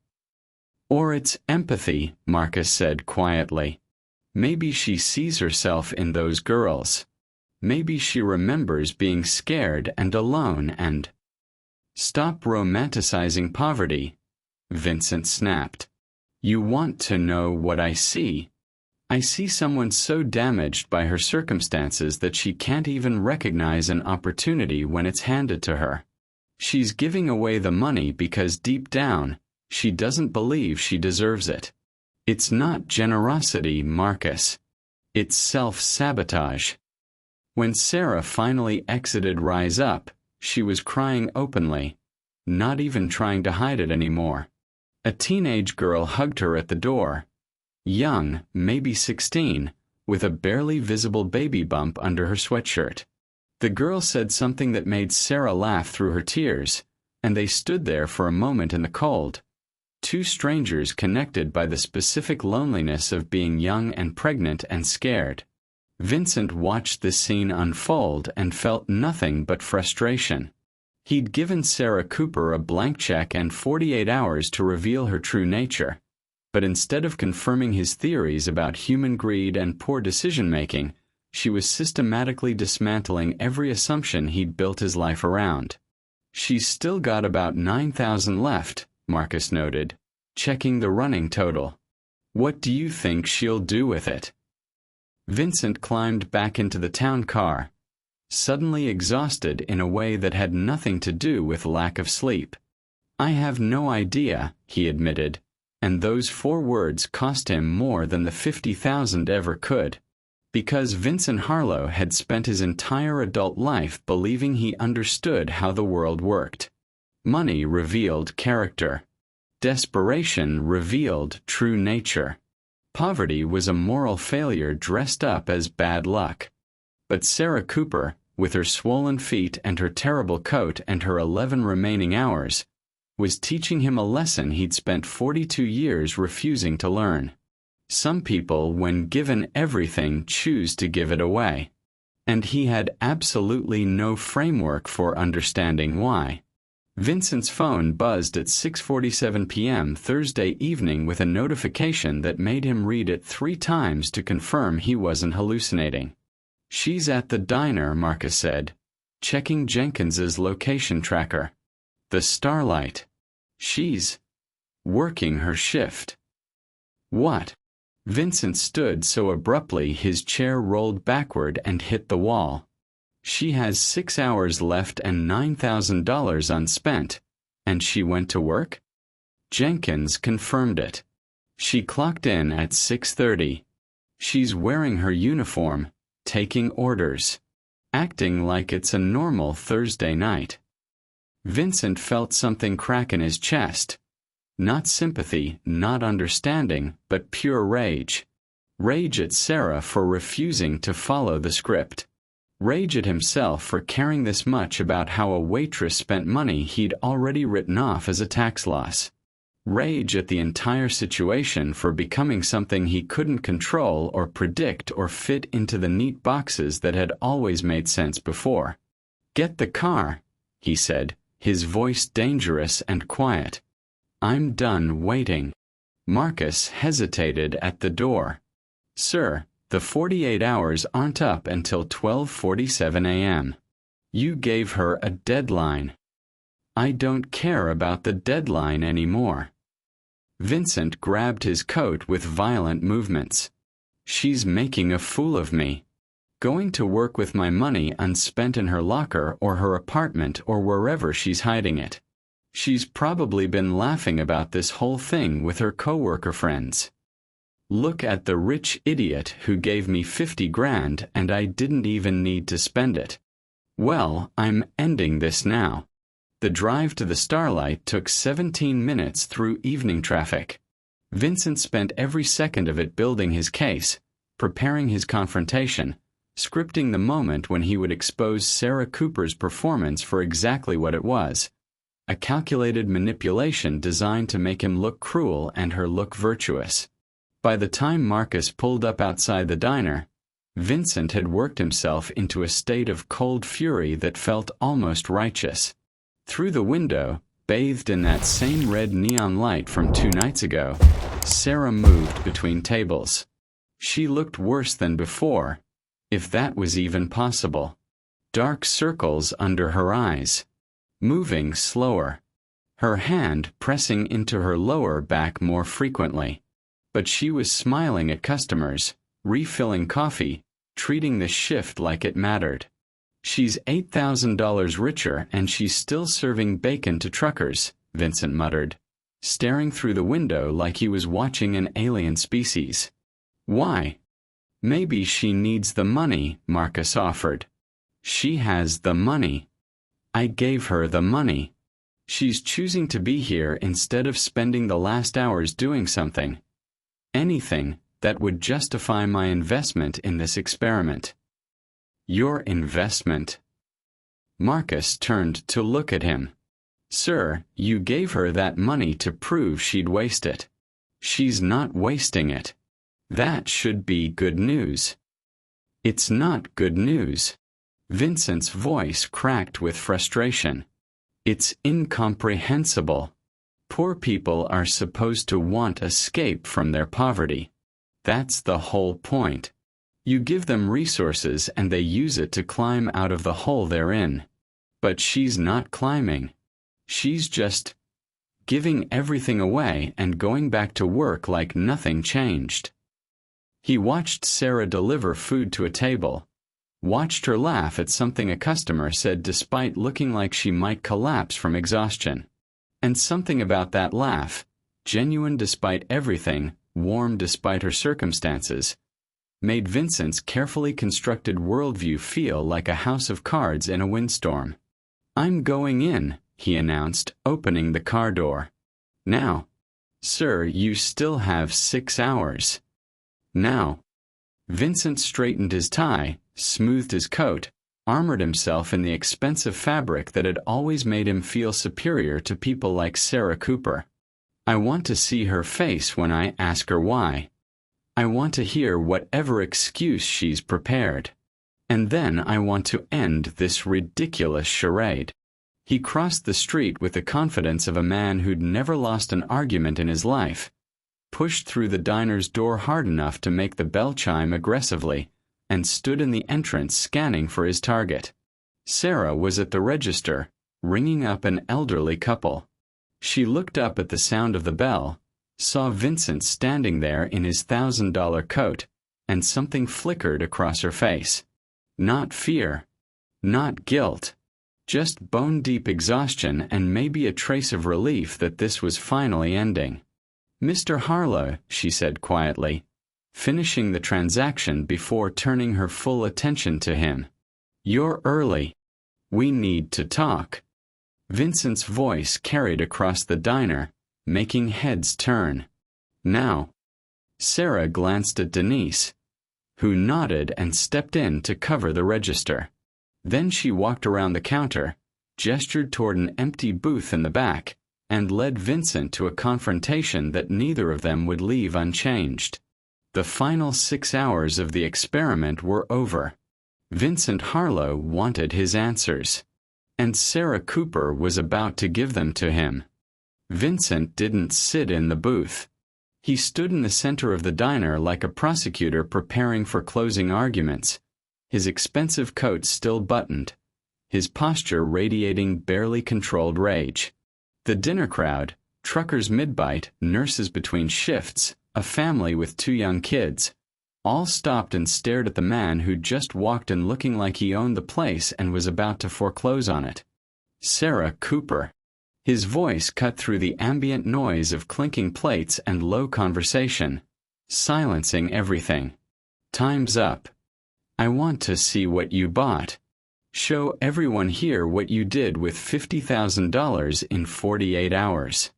Or it's empathy, Marcus said quietly. Maybe she sees herself in those girls. Maybe she remembers being scared and alone and... Stop romanticizing poverty, Vincent snapped. You want to know what I see? I see someone so damaged by her circumstances that she can't even recognize an opportunity when it's handed to her. She's giving away the money because deep down, she doesn't believe she deserves it. It's not generosity, Marcus. It's self-sabotage. When Sarah finally exited Rise Up, she was crying openly, not even trying to hide it anymore. A teenage girl hugged her at the door. Young, maybe 16, with a barely visible baby bump under her sweatshirt. The girl said something that made Sarah laugh through her tears, and they stood there for a moment in the cold. Two strangers connected by the specific loneliness of being young and pregnant and scared. Vincent watched this scene unfold and felt nothing but frustration. He'd given Sarah Cooper a blank check and 48 hours to reveal her true nature. But instead of confirming his theories about human greed and poor decision-making, she was systematically dismantling every assumption he'd built his life around. She's still got about 9,000 left, Marcus noted, checking the running total. What do you think she'll do with it? Vincent climbed back into the town car, suddenly exhausted in a way that had nothing to do with lack of sleep. I have no idea, he admitted, and those 4 words cost him more than the $50,000 ever could. Because Vincent Harlow had spent his entire adult life believing he understood how the world worked. Money revealed character. Desperation revealed true nature. Poverty was a moral failure dressed up as bad luck. But Sarah Cooper, with her swollen feet and her terrible coat and her 11 remaining hours, was teaching him a lesson he'd spent 42 years refusing to learn. Some people, when given everything, choose to give it away. And he had absolutely no framework for understanding why. Vincent's phone buzzed at 6:47 p.m. Thursday evening with a notification that made him read it 3 times to confirm he wasn't hallucinating. She's at the diner, Marcus said, checking Jenkins's location tracker. The Starlight. She's working her shift. What? Vincent stood so abruptly his chair rolled backward and hit the wall. She has 6 hours left and $9,000 unspent, and she went to work? Jenkins confirmed it. She clocked in at 6:30. She's wearing her uniform, taking orders, acting like it's a normal Thursday night. Vincent felt something crack in his chest. Not sympathy, not understanding, but pure rage. Rage at Sarah for refusing to follow the script. Rage at himself for caring this much about how a waitress spent money he'd already written off as a tax loss. Rage at the entire situation for becoming something he couldn't control or predict or fit into the neat boxes that had always made sense before. "Get the car," he said, his voice dangerous and quiet. "I'm done waiting." Marcus hesitated at the door. "Sir, the 48 hours aren't up until 12:47 a.m. You gave her a deadline." "I don't care about the deadline anymore." Vincent grabbed his coat with violent movements. "She's making a fool of me. Going to work with my money unspent in her locker or her apartment or wherever she's hiding it. She's probably been laughing about this whole thing with her coworker friends. Look at the rich idiot who gave me 50 grand and I didn't even need to spend it. Well, I'm ending this now." The drive to the Starlight took 17 minutes through evening traffic. Vincent spent every second of it building his case, preparing his confrontation, scripting the moment when he would expose Sarah Cooper's performance for exactly what it was, a calculated manipulation designed to make him look cruel and her look virtuous. By the time Marcus pulled up outside the diner, Vincent had worked himself into a state of cold fury that felt almost righteous. Through the window, bathed in that same red neon light from 2 nights ago, Sarah moved between tables. She looked worse than before, if that was even possible. Dark circles under her eyes, moving slower, her hand pressing into her lower back more frequently. But she was smiling at customers, refilling coffee, treating the shift like it mattered. She's $8,000 richer and she's still serving bacon to truckers, Vincent muttered, staring through the window like he was watching an alien species. Why? Maybe she needs the money, Marcus offered. She has the money. I gave her the money. She's choosing to be here instead of spending the last hours doing something. Anything that would justify my investment in this experiment. Your investment? Marcus turned to look at him. Sir, you gave her that money to prove she'd waste it. She's not wasting it. That should be good news. It's not good news. Vincent's voice cracked with frustration. It's incomprehensible. Poor people are supposed to want escape from their poverty. That's the whole point. You give them resources and they use it to climb out of the hole they're in. But she's not climbing. She's just giving everything away and going back to work like nothing changed. He watched Sarah deliver food to a table, watched her laugh at something a customer said despite looking like she might collapse from exhaustion. And something about that laugh, genuine despite everything, warm despite her circumstances, made Vincent's carefully constructed worldview feel like a house of cards in a windstorm. I'm going in, he announced, opening the car door. Now. Sir, you still have 6 hours. Now. Vincent straightened his tie, smoothed his coat, armored himself in the expensive fabric that had always made him feel superior to people like Sarah Cooper. I want to see her face when I ask her why. I want to hear whatever excuse she's prepared. And then I want to end this ridiculous charade. He crossed the street with the confidence of a man who'd never lost an argument in his life, pushed through the diner's door hard enough to make the bell chime aggressively, and stood in the entrance scanning for his target. Sarah was at the register, ringing up an elderly couple. She looked up at the sound of the bell, saw Vincent standing there in his $1,000 coat, and something flickered across her face. Not fear. Not guilt. Just bone-deep exhaustion and maybe a trace of relief that this was finally ending. Mr. Harlow, she said quietly, finishing the transaction before turning her full attention to him. You're early. We need to talk. Vincent's voice carried across the diner, making heads turn. Now. Sarah glanced at Denise, who nodded and stepped in to cover the register. Then she walked around the counter, gestured toward an empty booth in the back, and led Vincent to a confrontation that neither of them would leave unchanged. The final 6 hours of the experiment were over. Vincent Harlow wanted his answers, and Sarah Cooper was about to give them to him. Vincent didn't sit in the booth. He stood in the center of the diner like a prosecutor preparing for closing arguments, his expensive coat still buttoned, his posture radiating barely controlled rage. The dinner crowd, truckers mid-bite, nurses between shifts, a family with 2 young kids, all stopped and stared at the man who'd just walked in looking like he owned the place and was about to foreclose on it. Sarah Cooper. His voice cut through the ambient noise of clinking plates and low conversation, silencing everything. Time's up. I want to see what you bought. Show everyone here what you did with $50,000 in 48 hours.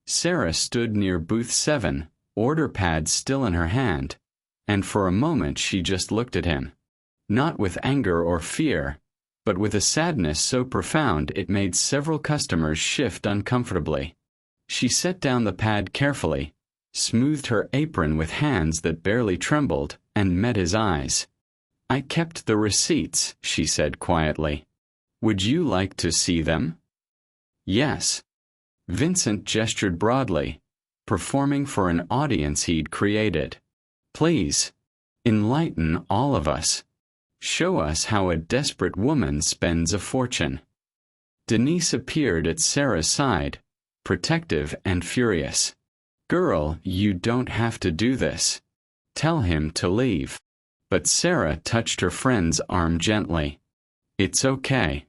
Sarah stood near booth 7, order pad still in her hand, and for a moment she just looked at him. not with anger or fear, but with a sadness so profound it made several customers shift uncomfortably. She set down the pad carefully, smoothed her apron with hands that barely trembled, and met his eyes. "I kept the receipts," she said quietly. "Would you like to see them?" "Yes." Vincent gestured broadly, performing for an audience he'd created. "Please, enlighten all of us. Show us how a desperate woman spends a fortune." Denise appeared at Sarah's side, protective and furious. "Girl, you don't have to do this. Tell him to leave." But Sarah touched her friend's arm gently. "It's okay."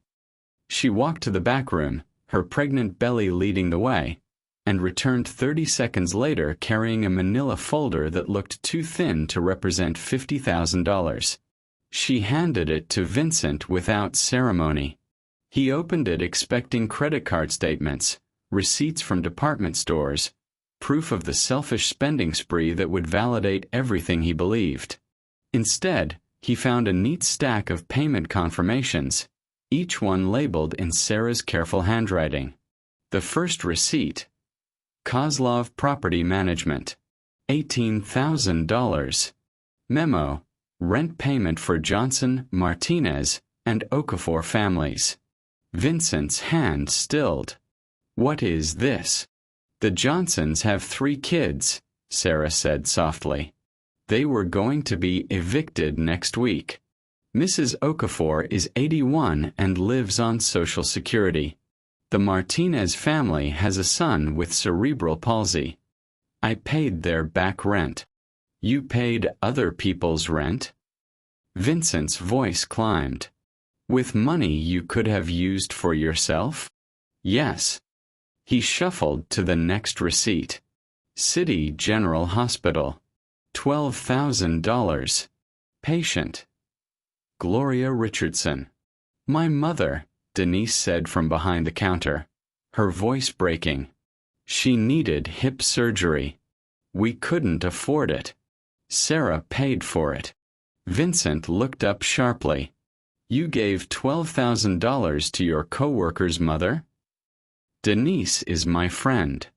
She walked to the back room, her pregnant belly leading the way, and returned 30 seconds later carrying a manila folder that looked too thin to represent $50,000. She handed it to Vincent without ceremony. He opened it expecting credit card statements, receipts from department stores, proof of the selfish spending spree that would validate everything he believed. Instead, he found a neat stack of payment confirmations, each one labeled in Sarah's careful handwriting. The first receipt: Kozlov Property Management, $18,000. Memo: rent payment for Johnson, Martinez, and Okafor families. Vincent's hand stilled. "What is this?" "The Johnsons have 3 kids," Sarah said softly. "They were going to be evicted next week. Mrs. Okafor is 81 and lives on Social Security. The Martinez family has a son with cerebral palsy. I paid their back rent." "You paid other people's rent?" Vincent's voice climbed. "With money you could have used for yourself?" "Yes." He shuffled to the next receipt. City General Hospital, $12,000. Patient: Gloria Richardson. "My mother," Denise said from behind the counter, her voice breaking. "She needed hip surgery. We couldn't afford it. Sarah paid for it." Vincent looked up sharply. "You gave $12,000 to your coworker's mother?" "Denise is my friend."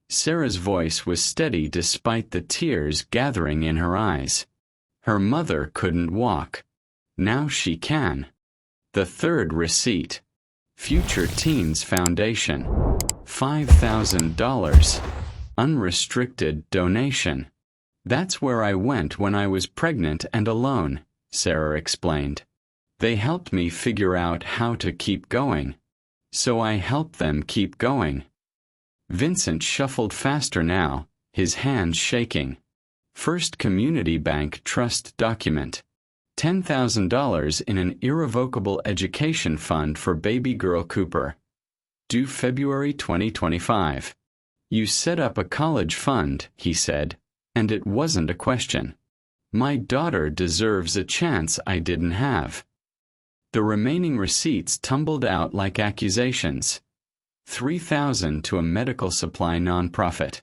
Sarah's voice was steady despite the tears gathering in her eyes. Her mother couldn't walk. Now she can. The third receipt: Future Teens Foundation, $5,000. Unrestricted donation. "That's where I went when I was pregnant and alone," Sarah explained. "They helped me figure out how to keep going. So I helped them keep going." Vincent shuffled faster now, his hands shaking. First Community Bank trust document. $10,000 in an irrevocable education fund for baby girl Cooper. Due February 2025. "You set up a college fund," he said, "and it wasn't a question. My daughter deserves a chance I didn't have." The remaining receipts tumbled out like accusations. $3,000 to a medical supply nonprofit.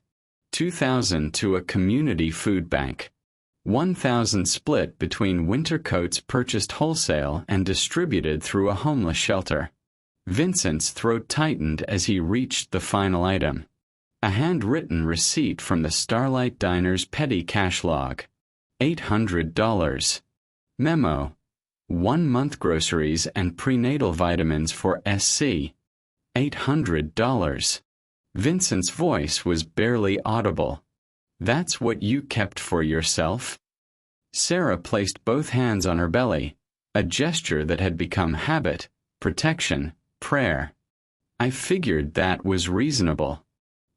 $2,000 to a community food bank. $1,000 split between winter coats purchased wholesale and distributed through a homeless shelter. Vincent's throat tightened as he reached the final item. A handwritten receipt from the Starlight Diner's petty cash log. $800. Memo: 1 month groceries and prenatal vitamins for SC. $800. Vincent's voice was barely audible. "That's what you kept for yourself?" Sarah placed both hands on her belly, a gesture that had become habit, protection, prayer. "I figured that was reasonable.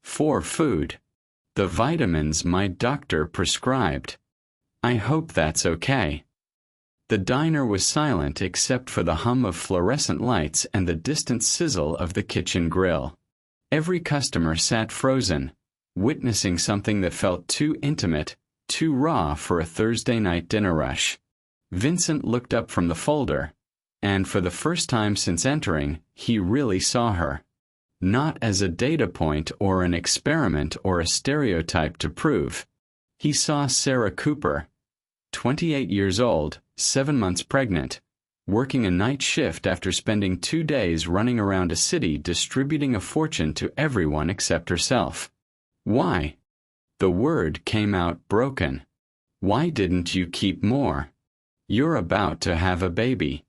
For food. The vitamins my doctor prescribed. I hope that's okay." The diner was silent except for the hum of fluorescent lights and the distant sizzle of the kitchen grill. Every customer sat frozen, witnessing something that felt too intimate, too raw for a Thursday night dinner rush. Vincent looked up from the folder, and for the first time since entering, he really saw her. Not as a data point or an experiment or a stereotype to prove. He saw Sarah Cooper, 28 years old, 7 months pregnant, working a night shift after spending 2 days running around a city distributing a fortune to everyone except herself. Why? The word came out broken. Why didn't you keep more? You're about to have a baby.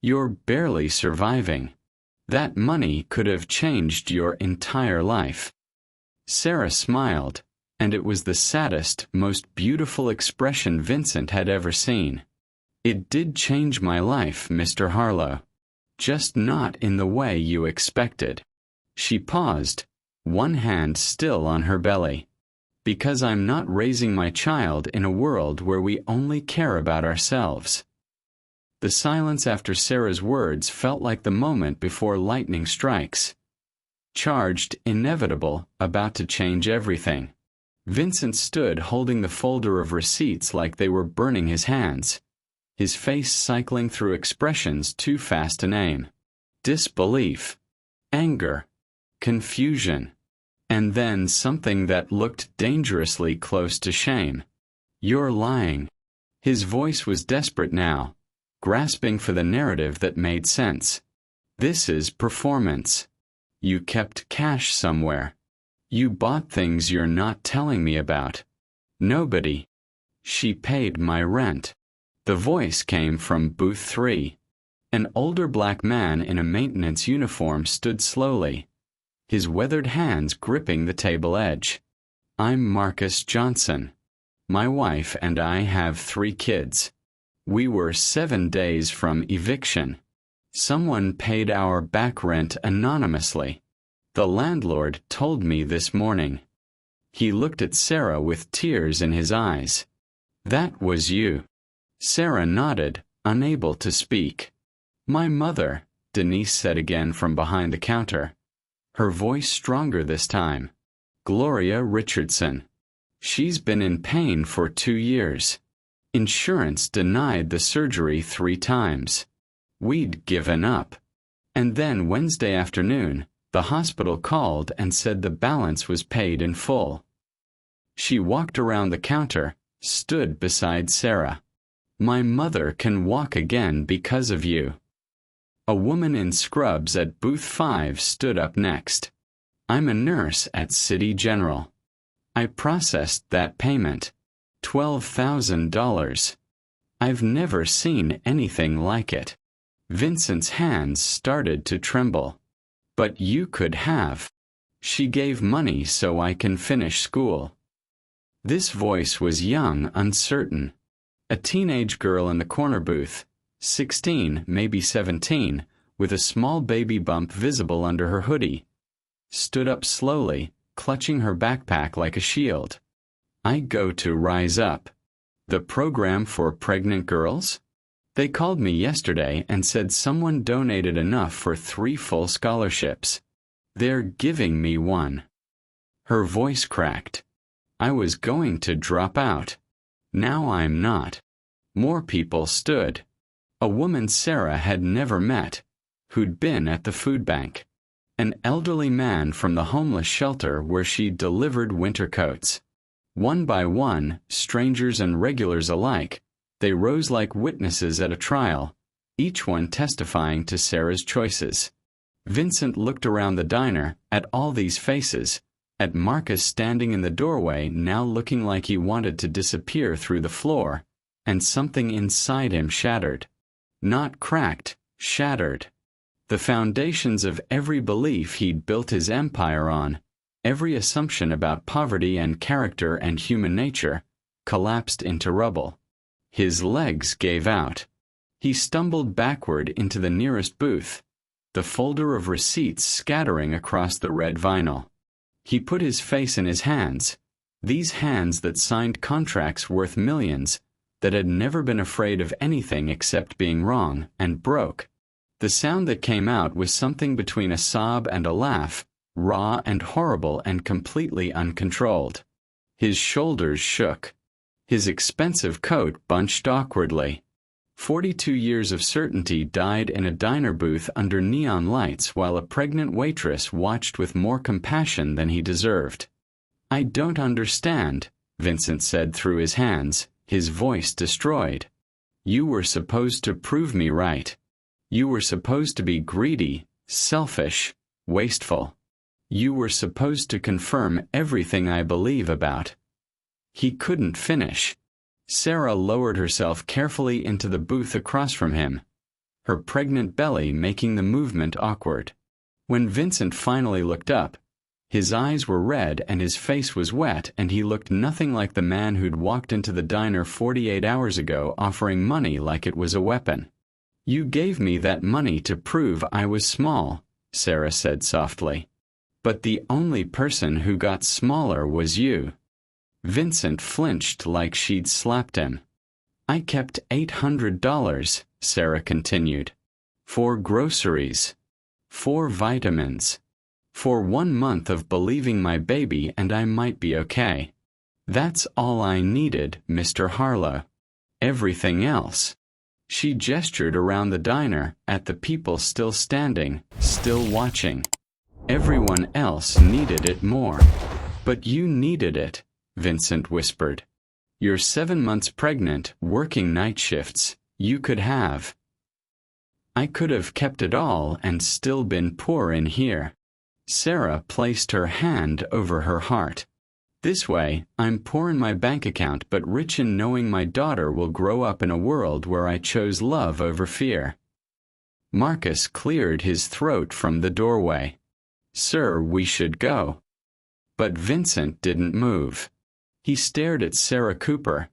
You're barely surviving. That money could have changed your entire life. Sarah smiled, and it was the saddest, most beautiful expression Vincent had ever seen. It did change my life, Mr. Harlow. Just not in the way you expected. She paused, one hand still on her belly. Because I'm not raising my child in a world where we only care about ourselves. The silence after Sarah's words felt like the moment before lightning strikes. Charged, inevitable, about to change everything. Vincent stood holding the folder of receipts like they were burning his hands, his face cycling through expressions too fast to name. Disbelief, anger, confusion, and then something that looked dangerously close to shame. You're lying. His voice was desperate now, grasping for the narrative that made sense. This is performance. You kept cash somewhere. You bought things you're not telling me about. Nobody. She paid my rent. The voice came from booth 3. An older black man in a maintenance uniform stood slowly, his weathered hands gripping the table edge. I'm Marcus Johnson. My wife and I have 3 kids. We were 7 days from eviction. Someone paid our back rent anonymously. The landlord told me this morning. He looked at Sarah with tears in his eyes. That was you. Sarah nodded, unable to speak. My mother, Denise said again from behind the counter. Her voice stronger this time. Gloria Richardson. She's been in pain for 2 years. Insurance denied the surgery 3 times. We'd given up. And then Wednesday afternoon, the hospital called and said the balance was paid in full. She walked around the counter, stood beside Sarah. My mother can walk again because of you. A woman in scrubs at booth 5 stood up next. I'm a nurse at City General. I processed that payment. $12,000. I've never seen anything like it. Vincent's hands started to tremble. But you could have. She gave money so I can finish school. This voice was young, uncertain. A teenage girl in the corner booth, 16, maybe 17, with a small baby bump visible under her hoodie, stood up slowly, clutching her backpack like a shield. I go to Rise Up. The program for pregnant girls? They called me yesterday and said someone donated enough for 3 full scholarships. They're giving me one. Her voice cracked. I was going to drop out. Now I'm not. More people stood. A woman Sarah had never met, who'd been at the food bank. An elderly man from the homeless shelter where she delivered winter coats. One by one, strangers and regulars alike, they rose like witnesses at a trial, each one testifying to Sarah's choices. Vincent looked around the diner, at all these faces, at Marcus standing in the doorway now looking like he wanted to disappear through the floor, and something inside him shattered. Not cracked, shattered. The foundations of every belief he'd built his empire on, every assumption about poverty and character and human nature, collapsed into rubble. His legs gave out. He stumbled backward into the nearest booth, the folder of receipts scattering across the red vinyl. He put his face in his hands, these hands that signed contracts worth millions, that had never been afraid of anything except being wrong, and broke. The sound that came out was something between a sob and a laugh, raw and horrible and completely uncontrolled. His shoulders shook. His expensive coat bunched awkwardly. 42 years of certainty died in a diner booth under neon lights while a pregnant waitress watched with more compassion than he deserved. I don't understand, Vincent said through his hands, his voice destroyed. You were supposed to prove me right. You were supposed to be greedy, selfish, wasteful. You were supposed to confirm everything I believe about. He couldn't finish. Sarah lowered herself carefully into the booth across from him, her pregnant belly making the movement awkward. When Vincent finally looked up, his eyes were red and his face was wet, and he looked nothing like the man who'd walked into the diner 48 hours ago offering money like it was a weapon. You gave me that money to prove I was small, Sarah said softly. But the only person who got smaller was you. Vincent flinched like she'd slapped him. I kept $800, Sarah continued. For groceries. For vitamins. For 1 month of believing my baby and I might be okay. That's all I needed, Mr. Harlow. Everything else. She gestured around the diner at the people still standing, still watching. Everyone else needed it more. But you needed it, Vincent whispered. You're 7 months pregnant, working night shifts. You could have. I could have kept it all and still been poor in here. Sarah placed her hand over her heart. This way, I'm poor in my bank account but rich in knowing my daughter will grow up in a world where I chose love over fear. Marcus cleared his throat from the doorway. Sir, we should go. But Vincent didn't move. He stared at Sarah Cooper.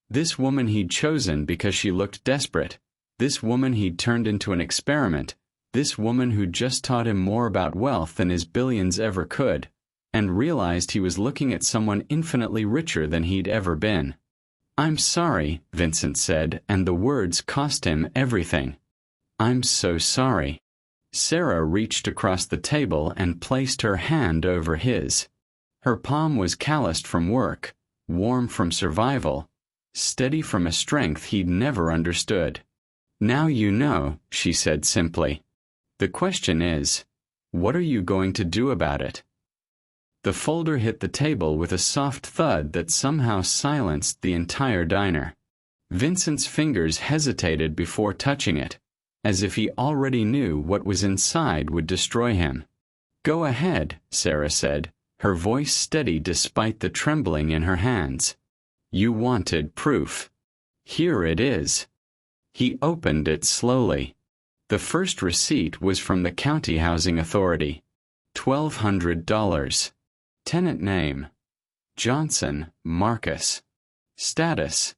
This woman he'd chosen because she looked desperate. This woman he'd turned into an experiment. This woman who'd just taught him more about wealth than his billions ever could, and realized he was looking at someone infinitely richer than he'd ever been. I'm sorry, Vincent said, and the words cost him everything. I'm so sorry. Sarah reached across the table and placed her hand over his. Her palm was calloused from work, warm from survival, steady from a strength he'd never understood. Now you know, she said simply. The question is, what are you going to do about it? The folder hit the table with a soft thud that somehow silenced the entire diner. Vincent's fingers hesitated before touching it, as if he already knew what was inside would destroy him. Go ahead, Sarah said, her voice steady despite the trembling in her hands. You wanted proof. Here it is. He opened it slowly. The first receipt was from the County Housing Authority. $1,200. Tenant name: Johnson, Marcus. Status: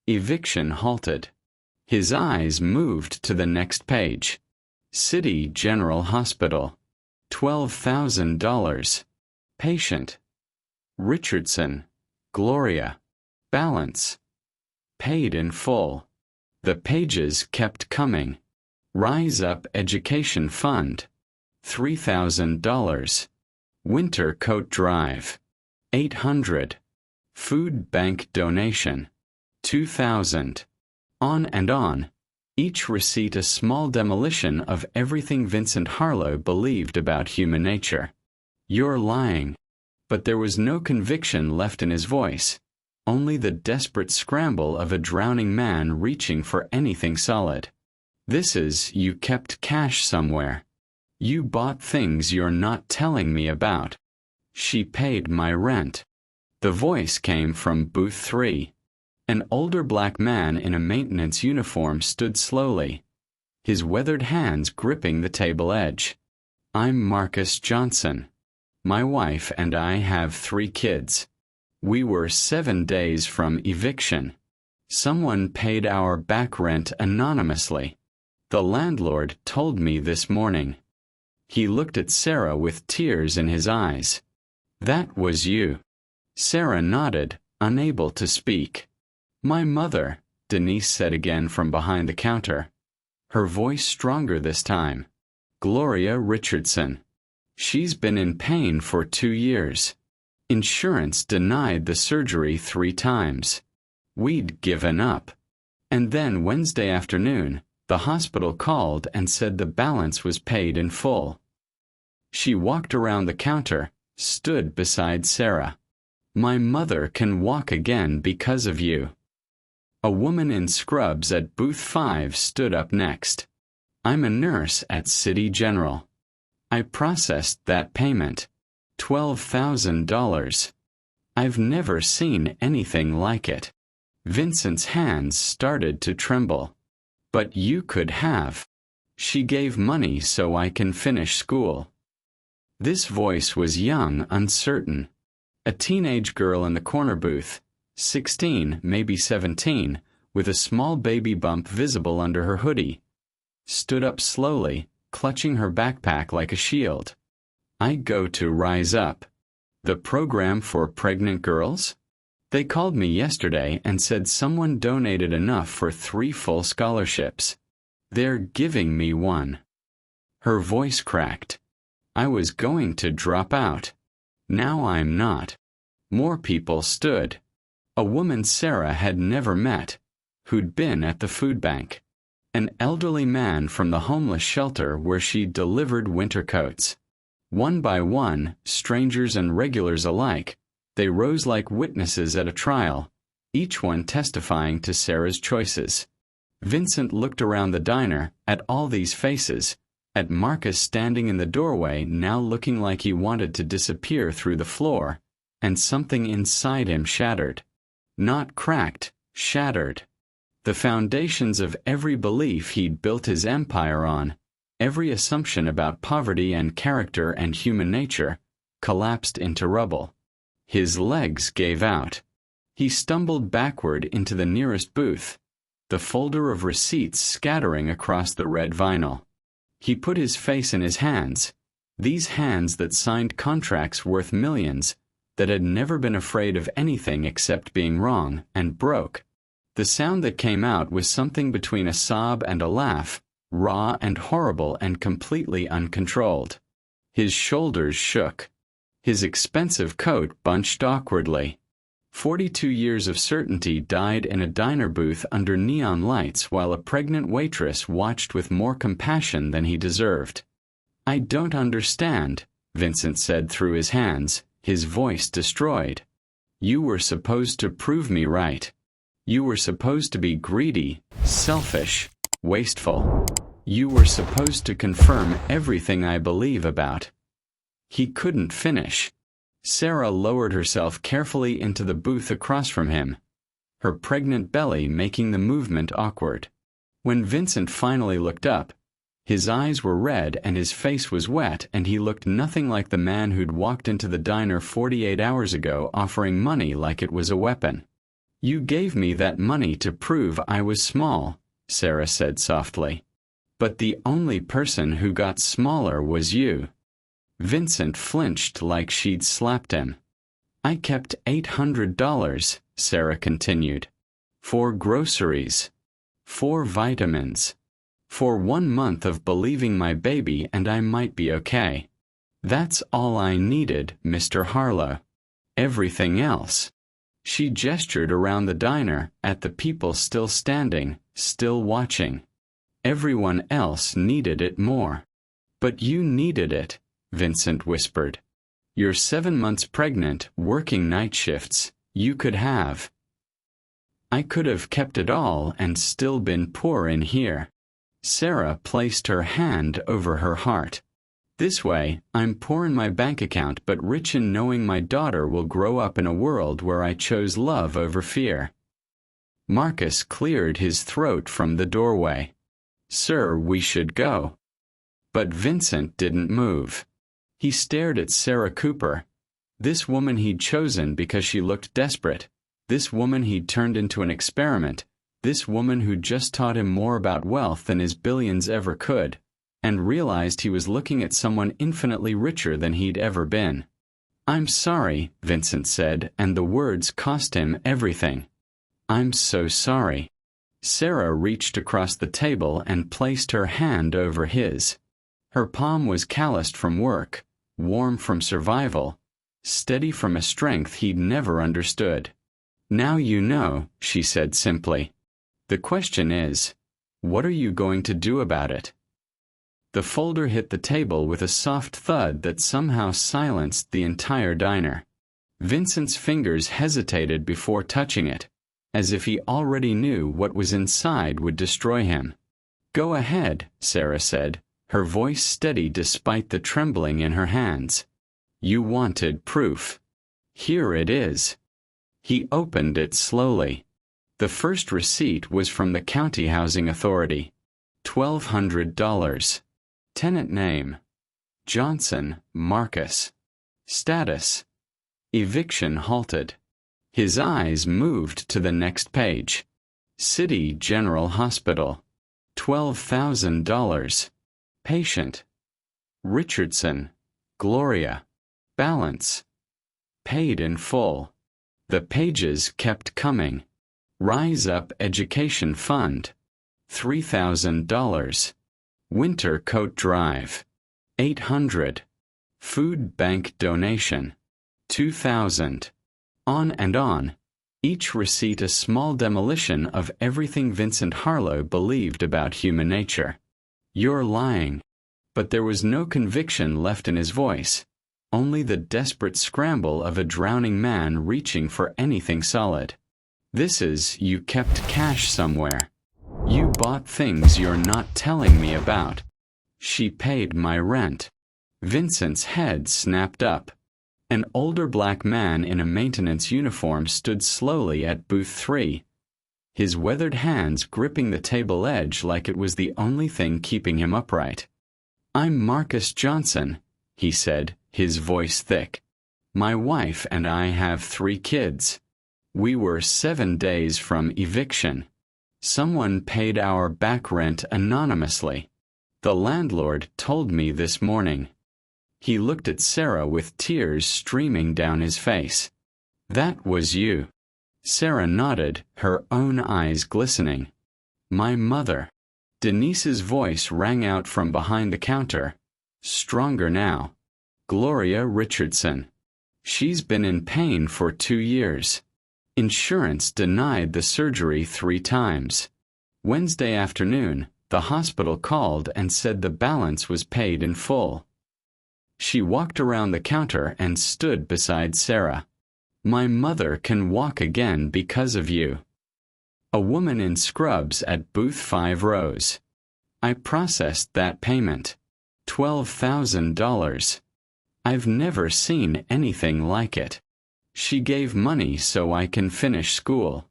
eviction halted. His eyes moved to the next page. City General Hospital. $12,000. Patient: Richardson, Gloria. Balance: paid in full. The pages kept coming. Rise Up Education Fund, $3,000. Winter Coat Drive, $800. Food Bank Donation, $2,000. On and on, each receipt a small demolition of everything Vincent Harlow believed about human nature. You're lying. But there was no conviction left in his voice, only the desperate scramble of a drowning man reaching for anything solid. This is, you kept cash somewhere. You bought things you're not telling me about. She paid my rent. The voice came from booth 3. An older black man in a maintenance uniform stood slowly, his weathered hands gripping the table edge. I'm Marcus Johnson. My wife and I have 3 kids. We were 7 days from eviction. Someone paid our back rent anonymously. The landlord told me this morning. He looked at Sarah with tears in his eyes. That was you. Sarah nodded, unable to speak. My mother, Denise said again from behind the counter, her voice stronger this time. Gloria Richardson. She's been in pain for 2 years. Insurance denied the surgery 3 times. We'd given up. And then Wednesday afternoon, the hospital called and said the balance was paid in full. She walked around the counter, stood beside Sarah. My mother can walk again because of you. A woman in scrubs at booth 5 stood up next. "I'm a nurse at City General. I processed that payment. $12,000. I've never seen anything like it." Vincent's hands started to tremble. "But you could have. She gave money so I can finish school." This voice was young, uncertain. A teenage girl in the corner booth, 16, maybe 17, with a small baby bump visible under her hoodie, stood up slowly, clutching her backpack like a shield. "I go to Rise Up. The program for pregnant girls? They called me yesterday and said someone donated enough for 3 full scholarships. They're giving me one." Her voice cracked. "I was going to drop out. Now I'm not." More people stood. A woman Sarah had never met, who'd been at the food bank. An elderly man from the homeless shelter where she delivered winter coats. One by one, strangers and regulars alike, they rose like witnesses at a trial, each one testifying to Sarah's choices. Vincent looked around the diner, at all these faces, at Marcus standing in the doorway now looking like he wanted to disappear through the floor, and something inside him shattered. Not cracked, shattered. The foundations of every belief he'd built his empire on, every assumption about poverty and character and human nature, collapsed into rubble. His legs gave out. He stumbled backward into the nearest booth, the folder of receipts scattering across the red vinyl. He put his face in his hands, these hands that signed contracts worth millions, that had never been afraid of anything except being wrong, and broke. The sound that came out was something between a sob and a laugh, raw and horrible and completely uncontrolled. His shoulders shook. His expensive coat bunched awkwardly. 42 years of certainty died in a diner booth under neon lights while a pregnant waitress watched with more compassion than he deserved. "I don't understand," Vincent said through his hands, his voice destroyed. "You were supposed to prove me right. You were supposed to be greedy, selfish, wasteful. You were supposed to confirm everything I believe about." He couldn't finish. Sarah lowered herself carefully into the booth across from him, her pregnant belly making the movement awkward. When Vincent finally looked up, his eyes were red and his face was wet, and he looked nothing like the man who'd walked into the diner 48 hours ago offering money like it was a weapon. "You gave me that money to prove I was small," Sarah said softly. "But the only person who got smaller was you." Vincent flinched like she'd slapped him. "I kept $800, Sarah continued. "For groceries. For vitamins. For 1 month of believing my baby and I might be okay. That's all I needed, Mr. Harlow. Everything else." She gestured around the diner, at the people still standing, still watching. "Everyone else needed it more. But you needed it," Vincent whispered. "You're 7 months pregnant, working night shifts. You could have. I could have kept it all and still been poor in here." Sarah placed her hand over her heart. "This way, I'm poor in my bank account but rich in knowing my daughter will grow up in a world where I chose love over fear." Marcus cleared his throat from the doorway. "Sir, we should go." But Vincent didn't move. He stared at Sarah Cooper, this woman he'd chosen because she looked desperate, this woman he'd turned into an experiment, this woman who'd just taught him more about wealth than his billions ever could, and realized he was looking at someone infinitely richer than he'd ever been. "I'm sorry," Vincent said, and the words cost him everything. "I'm so sorry." Sarah reached across the table and placed her hand over his. Her palm was calloused from work, warm from survival, steady from a strength he'd never understood. "Now you know," she said simply. "The question is, what are you going to do about it?" The folder hit the table with a soft thud that somehow silenced the entire diner. Vincent's fingers hesitated before touching it, as if he already knew what was inside would destroy him. "Go ahead," Sarah said, her voice steady despite the trembling in her hands. "You wanted proof. Here it is." He opened it slowly. The first receipt was from the County Housing Authority. $1,200. Tenant name: Johnson, Marcus. Status: eviction halted. His eyes moved to the next page. City General Hospital. $12,000. Patient: Richardson, Gloria. Balance: paid in full. The pages kept coming. Rise Up Education Fund, $3,000. Winter Coat Drive, $800. Food Bank Donation, $2,000. On and on, each receipt a small demolition of everything Vincent Harlow believed about human nature. "You're lying." But there was no conviction left in his voice, only the desperate scramble of a drowning man reaching for anything solid. "This is, you kept cash somewhere. You bought things you're not telling me about. She paid my rent." Vincent's head snapped up. An older black man in a maintenance uniform stood slowly at booth 3, his weathered hands gripping the table edge like it was the only thing keeping him upright. "I'm Marcus Johnson," he said, his voice thick. "My wife and I have 3 kids. We were 7 days from eviction. Someone paid our back rent anonymously. The landlord told me this morning." He looked at Sarah with tears streaming down his face. "That was you." Sarah nodded, her own eyes glistening. "My mother." Denise's voice rang out from behind the counter, stronger now. "Gloria Richardson. She's been in pain for 2 years. Insurance denied the surgery 3 times. Wednesday afternoon, the hospital called and said the balance was paid in full." She walked around the counter and stood beside Sarah. "My mother can walk again because of you." A woman in scrubs at booth 5 rose. "I processed that payment. $12,000. I've never seen anything like it. She gave money so I can finish school."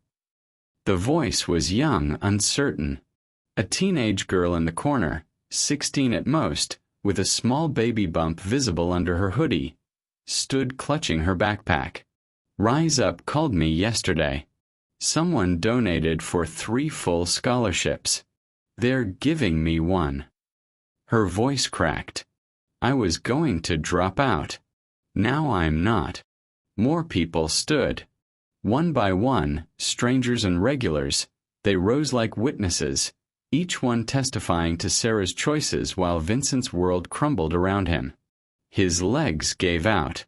The voice was young, uncertain. A teenage girl in the corner, 16 at most, with a small baby bump visible under her hoodie, stood clutching her backpack. "Rise Up called me yesterday. Someone donated for 3 full scholarships. They're giving me one." Her voice cracked. "I was going to drop out. Now I'm not." More people stood. One by one, strangers and regulars, they rose like witnesses, each one testifying to Sarah's choices while Vincent's world crumbled around him. His legs gave out.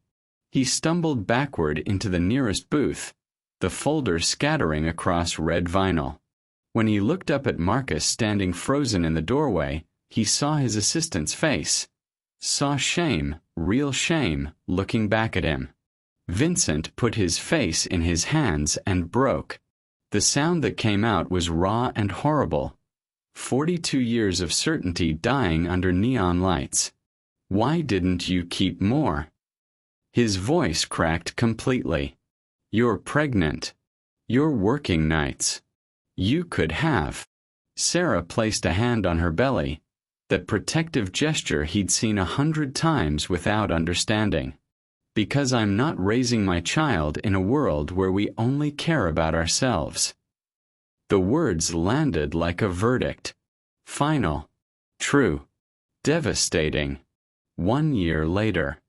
He stumbled backward into the nearest booth, the folder scattering across red vinyl. When he looked up at Marcus standing frozen in the doorway, he saw his assistant's face. Saw shame, real shame, looking back at him. Vincent put his face in his hands and broke. The sound that came out was raw and horrible. 42 years of certainty dying under neon lights. "Why didn't you keep more?" His voice cracked completely. "You're pregnant. You're working nights. You could have." Sarah placed a hand on her belly, that protective gesture he'd seen 100 times without understanding. "Because I'm not raising my child in a world where we only care about ourselves." The words landed like a verdict. Final. True. Devastating. 1 year later.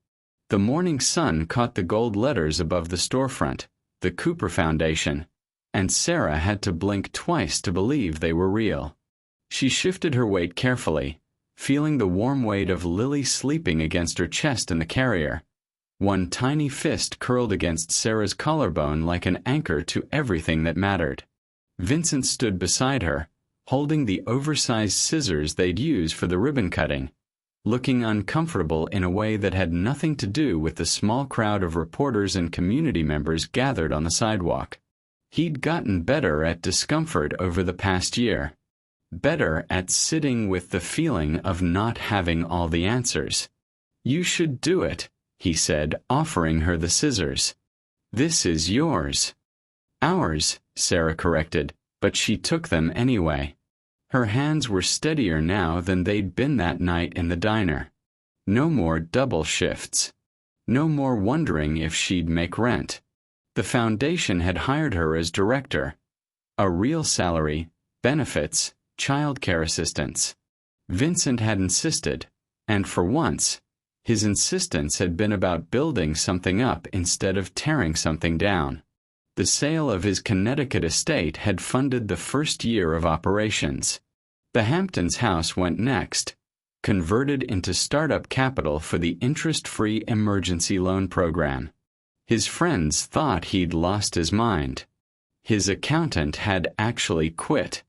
The morning sun caught the gold letters above the storefront, the Cooper Foundation, and Sarah had to blink twice to believe they were real. She shifted her weight carefully, feeling the warm weight of Lily sleeping against her chest in the carrier. One tiny fist curled against Sarah's collarbone like an anchor to everything that mattered. Vincent stood beside her, holding the oversized scissors they'd use for the ribbon cutting, looking uncomfortable in a way that had nothing to do with the small crowd of reporters and community members gathered on the sidewalk. He'd gotten better at discomfort over the past year. Better at sitting with the feeling of not having all the answers. "You should do it," he said, offering her the scissors. "This is yours." "Ours," Sarah corrected, but she took them anyway. Her hands were steadier now than they'd been that night in the diner. No more double shifts. No more wondering if she'd make rent. The foundation had hired her as director. A real salary, benefits, childcare assistance. Vincent had insisted, and for once, his insistence had been about building something up instead of tearing something down. The sale of his Connecticut estate had funded the first year of operations. The Hamptons house went next, converted into startup capital for the interest-free emergency loan program. His friends thought he'd lost his mind. His accountant had actually quit.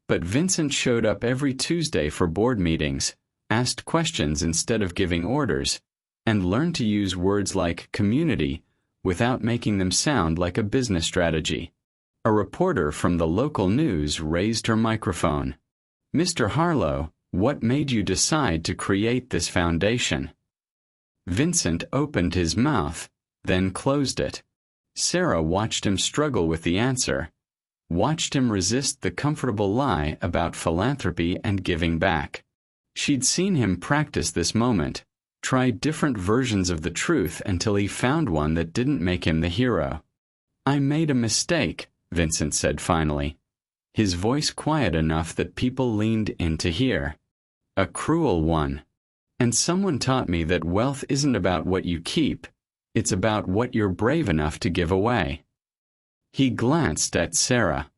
But Vincent showed up every Tuesday for board meetings, asked questions instead of giving orders, and learned to use words like community without making them sound like a business strategy. A reporter from the local news raised her microphone. "Mr. Harlow, what made you decide to create this foundation?" Vincent opened his mouth, then closed it. Sarah watched him struggle with the answer, watched him resist the comfortable lie about philanthropy and giving back. She'd seen him practice this moment, try different versions of the truth until he found one that didn't make him the hero. "I made a mistake," Vincent said finally, his voice quiet enough that people leaned in to hear. "A cruel one. And someone taught me that wealth isn't about what you keep, it's about what you're brave enough to give away." He glanced at Sarah.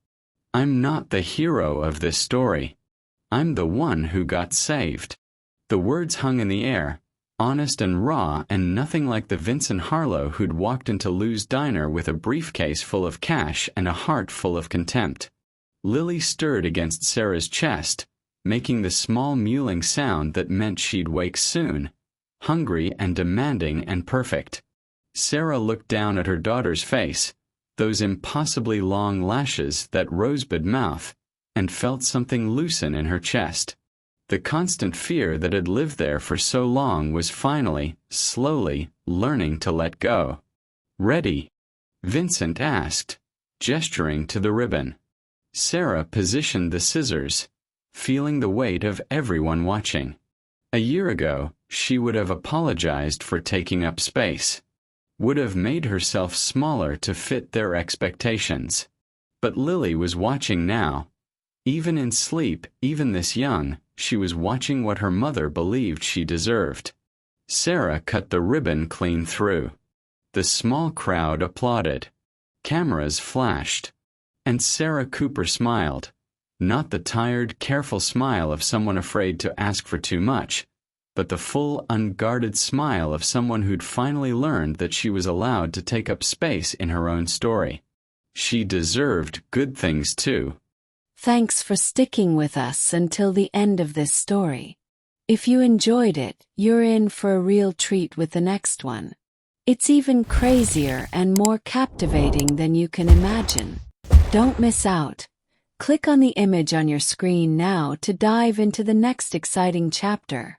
"I'm not the hero of this story. I'm the one who got saved." The words hung in the air, honest and raw and nothing like the Vincent Harlow who'd walked into Lou's diner with a briefcase full of cash and a heart full of contempt. Lily stirred against Sarah's chest, making the small mewling sound that meant she'd wake soon, hungry and demanding and perfect. Sarah looked down at her daughter's face, those impossibly long lashes, that rosebud mouth, and felt something loosen in her chest. The constant fear that had lived there for so long was finally, slowly, learning to let go. "Ready?" Vincent asked, gesturing to the ribbon. Sarah positioned the scissors, feeling the weight of everyone watching. A year ago, she would have apologized for taking up space, would have made herself smaller to fit their expectations. But Lily was watching now. Even in sleep, even this young, she was watching what her mother believed she deserved. Sarah cut the ribbon clean through. The small crowd applauded. Cameras flashed. And Sarah Cooper smiled. Not the tired, careful smile of someone afraid to ask for too much, but the full, unguarded smile of someone who'd finally learned that she was allowed to take up space in her own story. She deserved good things too. Thanks for sticking with us until the end of this story. If you enjoyed it, you're in for a real treat with the next one. It's even crazier and more captivating than you can imagine. Don't miss out. Click on the image on your screen now to dive into the next exciting chapter.